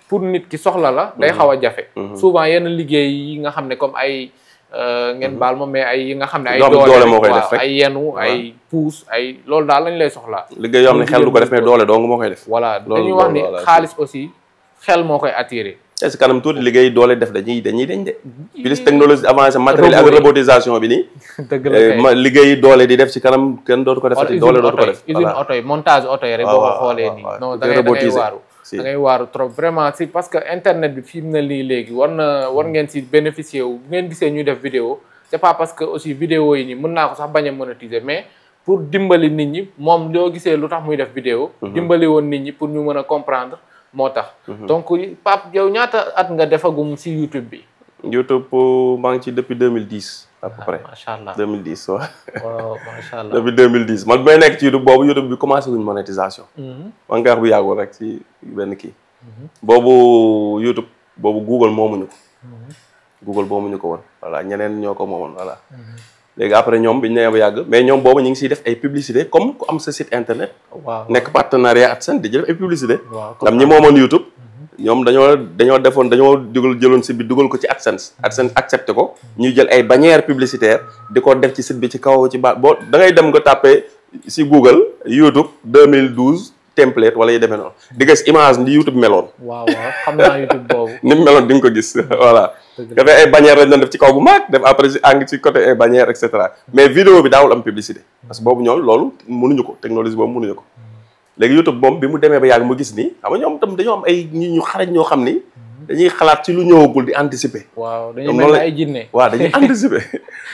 pour nit ki soxla la day xaw a jafe souvent yenn liggéey yi nga xam ne comme ay ngeen baal ma mais ay yi nga xam ne ay doole moo koy def rek ay yenu ay puus ay loolu daal lañ lay soxlaa liggéey yoo xam ne xel du ko def mais doole dong moo koy def voilà dañuy wax ni xaalis aussi xel moo koy attiré est ce que kanam tuuti liggéey doole def dañuy dañ de plus technologie avancée matériel ak robotisation bi nii dëgg la liggéey doole di def ci kanam kenn dootu ko defati doole dootu ko def usine oto yi montage oto yi rek boo ko xoolee nii non da ngay waaru da ngay waaru trop vraiment si parce que internet bi fi mu ne lii léegi war ngeen si bénéficier wu bu ngeen gisee ñuy def vidéo c'est pas parce que aussi vidéo yi nii mën naa ko sax bañ a monétiser mais pour dimbali nit ñi moom loo gisee lu tax muy def vidéo dimbali woon nit ñi pour ñu mën a comprendre moo tax donc Pape yow ñaata at nga defagum si YouTube bi YouTube maa ngi ci depuis 2010 à peu près macha allah 2010 waaw macha allah depuis 2010 man may nekk ci YouTube bi commencé wuñ monétisation man nga wax bu yàggul rek ci benn kii boobu YouTube boobu Google moomuñu ko Google moomuñu ko woon voilà ñeneen ñoo ko moomoon voilà léegi après ñoom biñu nee ba yàgg mais ñoom boobu ñu ngi siy def ay publicité comme ku am sa site internet. waaw nekk partenariat AdSense di def ay publicité. waaw ndam ñi moomoon YouTube. ñoom dañoo jëloon site bi dugal ko ci AdSense. AdSense accepté ko. ñuy jël ay bannières publicitaires di ko def ci site bi ci kaw ci boo da ngay dem nga tàppee si Google YouTube 2012 template wala yu demee noonu. di gis image ni YouTube meloon. waaw xam naa YouTube boobu. ni mu meloon di nga ko gis voilà. dafay ay bannières lañ doon def ci kaw bu mag def après si àgg ci côté ay bannières et cetera mais vidéo bi daawul am publicité. parce que boobu ñoom loolu mënuñu ko technologie boobu mënuñu ko. léegi YouTube moom bi mu demee ba yàgg mu gis ni xam nga ñoom tam dañoo am ay nit ñu xarañ ñoo xam ni dañuy xalaat ci lu ñëwagul di anticiper. waaw dañuy mel ni ay jinne. waaw dañuy anticiper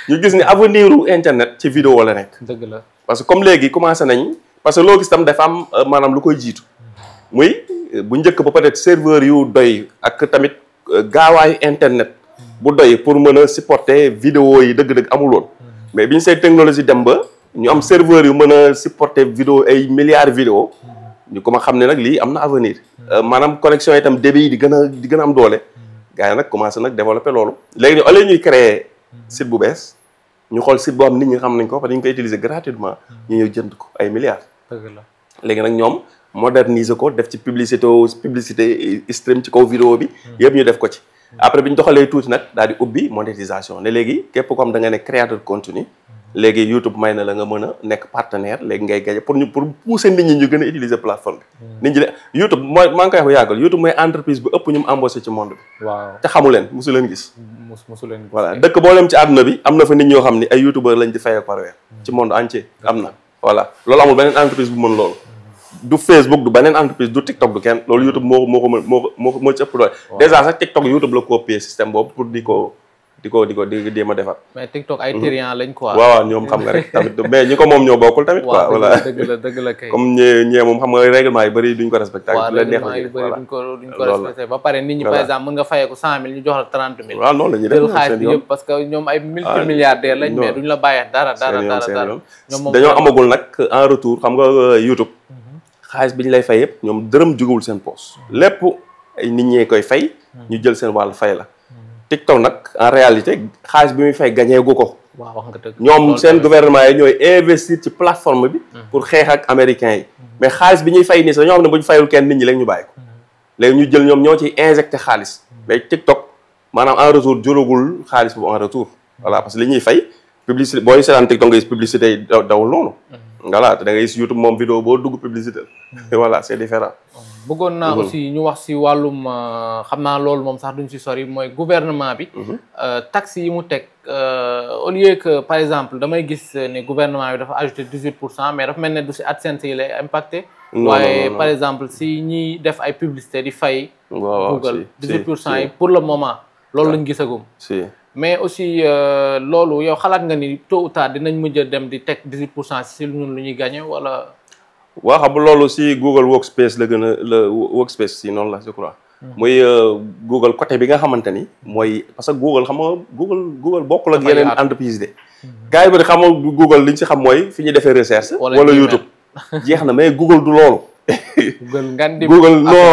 ñu gis ni avenir u internet ci vidéo la nekk. dëgg la parce que comme léegi commencé nañ parce que loo gis tam dafa am maanaam lu koy jiitu muy bu njëkk ba peut-être serveur yu doy ak tamit gaawaayu internet bu doy pour mën a supporter vidéo yi dëgg-dëgg amul woon mais biñu say technologie dem ba ñu am serveur yu mën a supporter vidéo ay milliards vidéo ñu ko ma xam ne nag lii am na avenir maanaam connexion itam débit yi di gën a am doole gars yi nag commencé nag développer loolu léegi ni au lieu ñuy créer site bu bees ñu xool site boo xam nit ñi xam nañ ko parce que dañu koy utiliser gratuitement ñu ñëw jënd ko ay milliards dëgg la léegi nag ñoom moderniser ko def ci publicité stream ci kaw vidéo bi yëpp ñu def ko ci après bi ñu doxalee tuuti nag daal di ubbi monétisation ne léegi képp ko am da nga ne créateur de contenu léegi YouTube may na la nga mën a nekk partenaire léegi ngay gaje pour pousser nit ñi ñu gën a utiliser plateforme bi nit ñi YouTube mooy maa ngi koy wax yàggal YouTube mooy entreprise bu ëpp ñu mu embauché ci monde bi waaw te xamu leen mosu leen gis mosu leen gis voilà dëkk boo dem ci àdduna bi am na fa nit ñoo xam ne ay youtubeur lañ di fayee par weer ci monde entier am na voilà loolu amul beneen entreprise bu mën loolu du Facebook du beneen entreprise du TikTok du kenn loolu YouTube moo ci ëpp doole déjà sax TikTok YouTube la copier système boobu pour di jéem a defar. mais TikTok ay tyran lañ quoi. waaw ñoom xam nga rek tamit mais ñi ko moom ñoo bokkul tamit. quoi voilà dëgg la kay. comme ñee moom xam nga règlement yu bëri duñ ko respecté. waaw règlement yu bëri duñ ko respecté ba pare nit ñi par exemple mën nga fayee ko 100000 ñu jox la 30000. waaw noonu la ñuy def jël xaalis bi yëpp parce que ñoom ay multimilliardaires lañ mais duñ la bàyyee dara. ñoom dañoo amagul nag en retour xam nga YouTube. xaalis bi ñu lay fay yëpp ñoom dërëm jugul seen poche. lépp ay nit ñee koy fay. ñu jël seen wàll fay la. TikTok nag en réalité xaalis bi muy fay gagné gu ko. waaw wax nga dëgg ñoom seen gouvernement yi ñooy investir ci plateforme bi. pour xeex ak américains yi. mais xaalis bi ñuy fay nii sax ñoo xam ne bu ñu fayul kenn nit ñi léegi ñu bàyyi ko. léegi ñu jël ñoom ñoo ciy injecté xaalis. mais TikTok maanaam en retour jëlagul xaalis boobu en retour. voilà parce que li ñuy fay publicité booy seetaan TikTok nga gis publicité yi dawul noonu. voilà te da ngay gis YouTube moom vidéo boo dugg publicité voilà c'est différent. bëggoon naa aussi ñu wax si wàllum xam naa loolu moom sax duñ si sori mooy gouvernement bi. taxes yi mu teg au lieu que par exemple damay gis ne gouvernement bi dafa ajouté 18% mais dafa mel ne du si AdSense yi lay impacté. waaye par exemple si ñiy def ay publicité di fay. Google 18% yi pour le moment. loolu lañ gisagum. si mais aussi loolu yow xalaat nga ni tôt ou tard dinañ mujj a dem di teg 18% si ñun lu ñuy gagné wala. waaw xam loolu si Google Workspace la gën a la Workspace si noonu la je crois. muy Google côté bi nga xamante ni mooy parce que Google xam nga Google bokkul ak yeneen entreprise de. gars yi bëri xam nga Google li ñu si xam mooy fi ñu defee recherche. wala YouTube jeex na mais Google du loolu.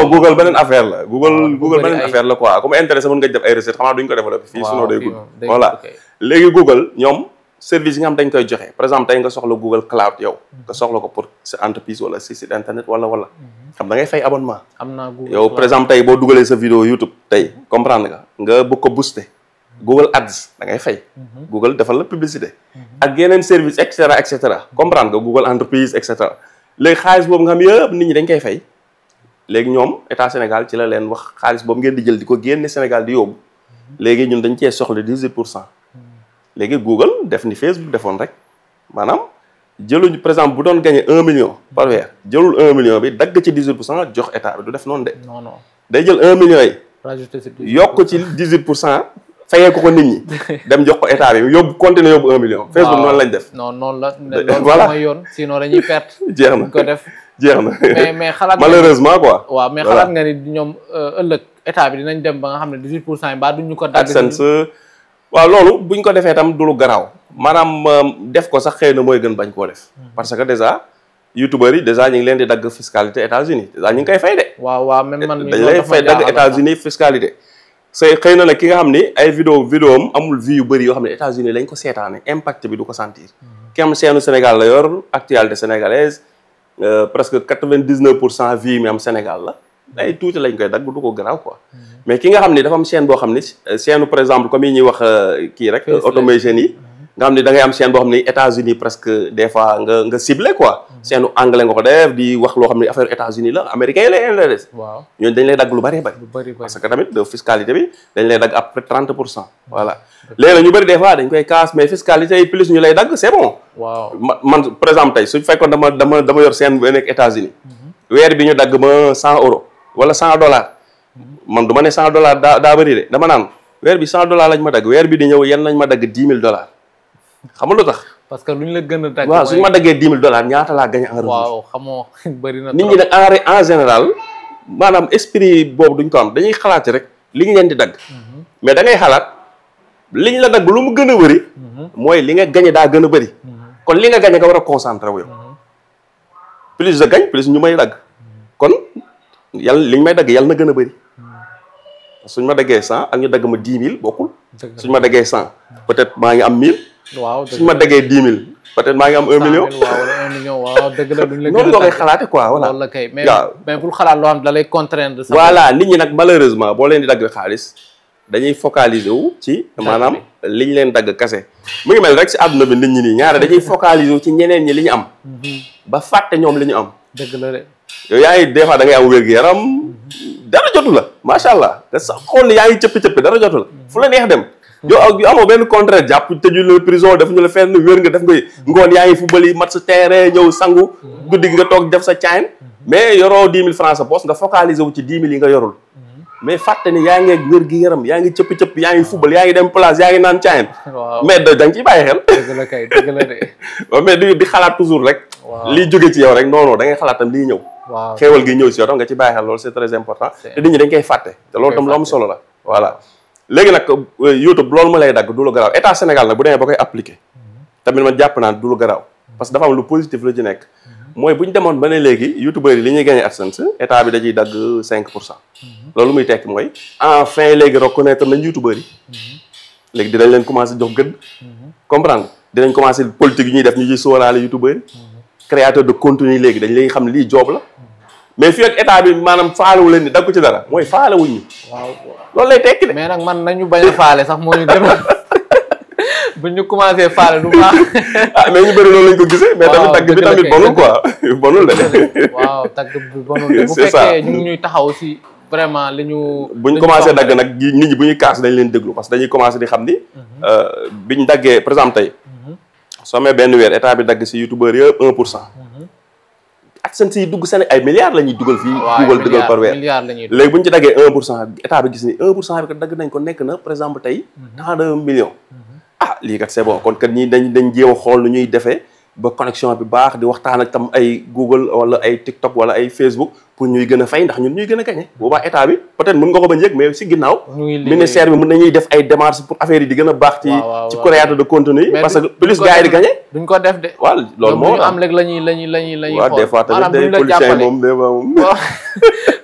Google beneen affaire la. Google beneen affaire la quoi comme intéressé mën nga def ay recherche xam naa duñ ko développé fii sinon day gudd. voilà léegi Google ñoom. service yi nga xam dañ koy joxe par exemple tey nga soxla Google Cloud yow nga soxla ko pour sa entreprise wala si site internet wala xam da ngay fay abonnement am naa Google yow par exemple tey boo dugalee sa vidéo YouTube tey comprendre nga bëgg ko booster Google Ads da ngay fay Google defal la publicité ak yeneen service et cetera comprendre nga Google entreprise et cetera léegi xaalis boobu nga xam yëpp nit ñi dañ koy fay léegi ñoom état Sénégal ci la leen wax xaalis boobu ngeen di jël di ko génne Sénégal di yóbbu léegi ñun dañ cee soxla 18%. léegi Google def ni Facebook defoon rek maanaam jëluñu par exemple bu doon gagné 1 million par weer jëlul 1 million bi dagg ci 18% jox état bi du def noonu de. non day jël 1 million yi. rajouté ci yokk ci 18% fayee ko nit ñi dem jox ko état bi yóbbu continuer yóbbu 1 million. Facebook noonu lañ def. non noonu la. voilà mooy yoon sinon dañuy perte. jeex na ko def. jeex na mais xalaat malheureusement quoi. waaw mais xalaat nga ni ñoom ëllëg état bi dinañ dem ba nga xam ne 18% yi mbaa duñ ñu ko dagg. AdSense waaw loolu buñ ko defee tam du lu garaaw maanaam def ko sax xëy na mooy gën bañ koo def parce que déjà youtubeurs yi déjà ñu ngi leen di dagg fiscalité États-Unis déjà ñu ngi koy fay de. waaw même man dañ lay fay dagg États-Unis fiscalité c'est xëy na nag ki nga xam ni ay vidéo am amul vues yu bëri yoo xam ne États-Unis lañ ko seetaane impact bi du ko sentir ki am chaîne Sénégal la yor actualité sénégalaise presque 99% vues mi am Sénégal la ay tuuti lañ koy dagg du ko garaaw quoi mais ki nga xam ni dafa am chaîne boo xam ni chaîne par exemple comme yi ñuy wax kii rek automation yi nga xam ni da ngay am chaîne boo xam ni États-Unis presque des fois nga ciblé quoi chaîne anglais nga ko def di wax loo xam ni affaire États-Unis la américain yi lay intéressé waaw ñooñu dañ lay dagg lu bari parce que tamit de fiscalité bi dañ lay dagg après 30% voilà léegi nag ñu bëri des fois dañ koy casse mais fiscalité yi plus ñu lay dagg c'est bon waaw man par exemple tey suñ fekkoon dama yor chaîne bu nekk États-Unis weer bi ñu dagg ma 100 euros wala $100 man du ma ne $100 daa bëri de dama naan weer bi $100 lañ ma dagg weer bi di ñëw yan nañ ma dagg $10,000 xam nga lu tax. parce que luñ la gën a dagg. waaw suñu ma daggee $10,000 ñaata laa gagné en revenu. waaw xamoo bëri na. nit ñi nag en général maanaam esprit boobu duñ ko am dañuy xalaat rek li ñu leen di dagg. mais da ngay xalaat liñ la dagg lu mu gën a bëri. mooy li nga gagné daa gën a bëri. kon li nga gagné nga war a concentré wu yow. plus je gagne plus ñu may dagg. kon yàlla liñ may dagg yàlla na gën a bëri. suñ ma daggee 100 ak ñu dagg ma 10,000 bokkul. suñ ma daggee 100 peut-être maa ngi am 1000. waaw suñ ma daggee 10,000 peut-être maa ngi am 1 million. waaw wala 1 million waaw dëgg la duñ la. noonu nga koy xalaate quoi voilà. loolu la kay mais bul xalaat loo xam da lay contraindre. voilà nit ñi nag malheureusement boo leen di dagg xaalis dañuy focaliser wu ci maanaam liñ leen dagg kase. mu ngi mel rek si àdduna bi nit ñi nii ñaare dañuy focaliser wu ci ñeneen ñi li ñu am. ba fàtte ñoom li ñu am. dëgg la de. yow yaa ngi des fois da ngay am wér-gu-yaram dara jotu la macha allah te sax xool ni yaa ngi cëppi-cëppi dara jotu la fu la neex dem. yow amoo benn contraire jàpp tëju la prison def ñu la fenn wér nga def ngay ngoon yaa ngi football yi mat sa terrain ñëw sangu guddi gi nga toog def sa caayin mais yoroo 10,000 francs sa poche nga focaliser wu ci 10,000 yi nga yorul mais fàtte ni yaa ngi wér gi yaram yaa ngi cëppi-cëppi yaa ngi football yaa ngi dem place yaa ngi naan caayin mais da nga ciy bàyyi xel dëgg la kay dëgg la de mais di xalaat toujours rek liy jóge ci yow rek non da ngay xalaat tam liy ñëw xéewal gi ñëw si yow tam nga ci bàyyi xel loolu c'est très important te nit ñi dañ koy fàtte te loolu tam lu am solo la voilà léegi nag YouTube loolu ma lay dagg du lu garaaw état Sénégal nag bu demee ba koy appliquer tamit man jàpp naan du lu garaaw parce que dafa am lu positif la ci nekk mooy bu ñu demoon ba ne léegi youtubeurs yi li ñuy gagné AdSense état bi da ciy dagg 5%. loolu muy tekki mooy enfin léegi reconnaître nañ youtubeurs yi léegi dinañ leen commencé jox gëdd comprendre dinañ commencé politique yi ñuy def ñu ciy sóoraale youtubeurs yi créateur de contenu léegi dañ lay xam lii job la mais fii ak état bi maanaam faalewu leen ni dagg ci dara mooy faalewuñ ñu waaw loolu lay tekki de. mais nag man nañu bañ a faale sax moo ñu gën bu ñu commencé faale du baax. mais ñu bëri loolu lañ ko gisee. mais tamit tagg bi tamit bonul quoi bonul de. waaw tagg bi bonul de. bu fekkee ñu ngi ñuy taxaw si vraiment li ñu. bu ñu commencé dagg nag nit ñi bu ñuy kaas dañ leen déglu parce que dañuy commencé di xam ni. biñ daggee par exemple tey. soo amee benn weer état bi dagg si youtubeur yëpp 1%. AdSense yi dugg seen ay milliards la ñuy dugal fii. Google dugal par weer léegi bu ñu ci daggee 1% état bi gis ni 1% bi kat dagg nañ ko nekk na par exemple tey tant de millions. lii kat c'est bon kon kat ñii dañ jéem a xool nu ñuy defee ba connexion bi baax di waxtaan ak tam ay Google wala ay TikTok wala ay Facebook pour ñuy gën a fay ndax ñun ñuy gën a gagné. boobaa état bi peut-être mën nga ko bañ yëg mais si ginnaaw. ministère bi mën nañuy def ay démarches pour affaire yi di gën a baax. ci créateur de contenu parce que plus gars yi di gagné. duñ ko def de. waaw loolu moo ñu am léegi lañuy waaw des fois tamit day policiers moom des fois moom.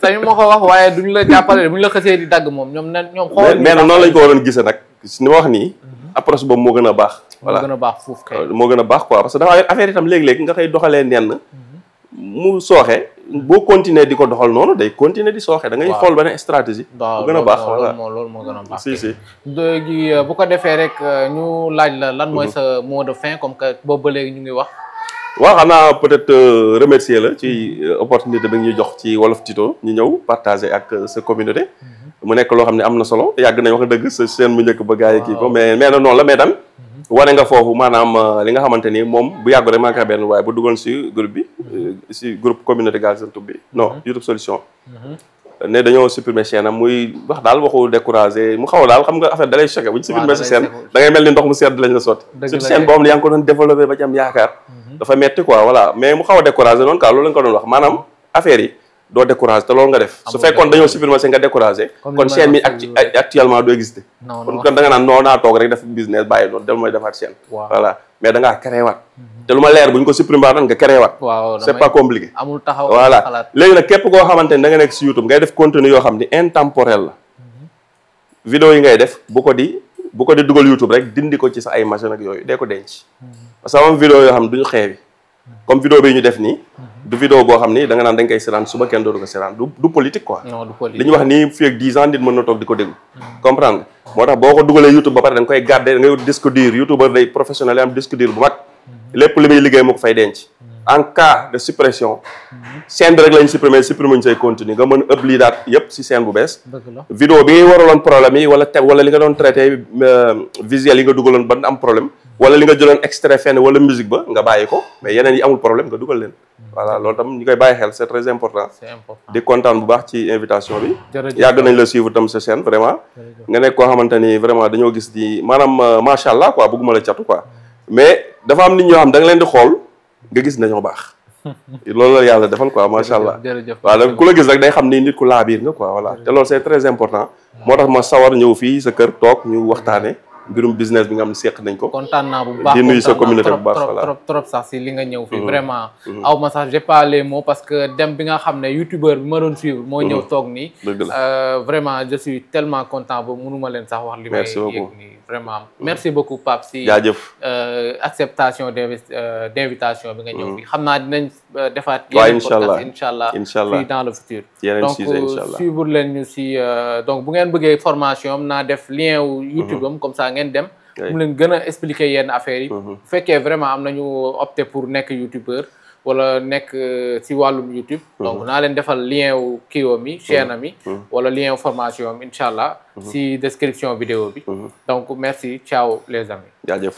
sañu ma ko wax waaye duñ la jàppale buñ la xësee di dagg moom ñoom xool mais nag noonu lañ ko waroon gisee nag ni ma wax nii approche boobu moo gën a baax. voilà moo gën a baax foofu kay. moo gën a baax quoi parce que dafa affaire itam léeg-léeg nga koy doxalee nenn mu sooxe boo continuer di ko doxal noonu day continuer di sooxe da ngay xool benn stratégie. waaw mu gën a baax loolu moo gën a baax. si léegi bu ko defee rek ñu laaj la lan mooy sa mot de fin comme que boobu ba léegi ñu ngi wax. waaw xanaa peut-être remercier la ci opportunité bi ñuy jox ci Wolof Tuto ñu ñëw partager ak sa communauté. mu nekk loo xam ne am na solo yàgg nañ wax dëgg sa chaîne bu njëkk ba gars yi kii ko mais na noonu la mais tam wane nga foofu maanaam li nga xamante ni moom bu yàggu rek maa ngi koy benn waaye bu duggoon si groupe bi si groupe communauté Galsen Tube bi non YouTube solution ne dañoo supprimer chaîne am muy wax daal waxu découragé mu xaw a daal xam nga affaire da lay choqué bu ñu supprimer sa chaîne da ngay mel ni ndox mu sedd lañ la sotti surtout chaîne boo xam ne yaa ngi ko doon développé ba ci am yaakaar dafa metti quoi voilà mais mu xaw a découragé noonu quoi loolu lañ ko doon wax maanaam affaire yi doo découragé te loolu nga def su fekkoon dañoo supprimer nga découragé kon chaîne mi actuellement du existé kon da nga naan noo naa toog rek def business bàyyi loolu dem mooy defaat chaîne voilà mais da ngaa créé waat te lu ma leer bu ñu ko supprimer waat nga créé waat c'est pas compliqué amul taxaw voilà léegi nag képp koo xamante ni da nga nekk si YouTube ngay def contenu yoo xam ni intemporel la vidéo yi ngay def bu ko di dugal YouTube rek dindi ko ci sa ay machine ak yooyu dee ko denc parce que am vidéo yoo xam ne duñu xeewi comme vidéo bi ñu def nii du vidéo boo xam ni da nga naan dañ koy seetaan suba kenn dootu ko seetaan du politique quoi li ñu wax nii fii ak 10 ans nit mën na toog di ko déglu comprendre nga moo tax boo ko dugalee YouTube ba pare da nga koy garder da ngay wut disque dur YouTubeur day professionnel yi am disque dur bu mag lépp li muy liggéey moo ko fay denc en cas de suppression chaîne bi rek lañ supprimer ñu say contenu nga mën ëpp lii daat yëpp si chaîne bu bees vidéo bi waraloon problème yi wala li nga doon traité visuel yi nga dugaloon ba am problème wala li nga jëloon extrait fenn wala musique ba nga bàyyi ko mais yeneen yi amul problème nga dugal leen voilà loolu tam ñu koy bàyyi xel c'est très important di kontaan bu baax ci invitation bi yàgg nañ la suivre tam sa chaîne vraiment nga nekk koo xamante ni vraiment dañoo gis di maanaam macha allah quoi bëgguma la catu quoi mais dafa am nit ñoo xam da nga leen di xool nga gis dañoo baax loolu la yàlla defal quoi macha allah waaw ku la gis rek day xam ni nit ku laabiir nga quoi voilà te loolu c'est très important moo tax ma sawar ñëw fii sa kër toog ñu waxtaane mbirum business bi nga xam ne seq nañ ko kontaan naa bu baax di nuyu sa communauté bu baax voilà trop sax si li nga ñëw fii vraiment aw ma sax j'ai pas les mots parce que dem bi nga xam ne youtubeur bi ma doon suivre moo ñëw toog nii vraiment je suis tellement content ba mënuma leen sax wax li may yëg nii vraiment merci beaucoup Pape si jaajëf acceptation d'invitation bi nga ñëw fii xam naa dinañ defaat yeneen podcast inchallah fii dans le futur donc suivre leen ñu si donc bu ngeen bëggee formation am naa def lien wu YouTube am comme ça ngeen dem mu leen gën a expliquer yenn affaires yi bu fekkee vraiment am nañu opté pour nekk youtubeur wala nekk si wàllum YouTube donc naa leen defal lien wu kiiwam mi chaîne am yi wala lien wu formation am inchallah si description vidéo bi donc merci ciao les amis jaajëf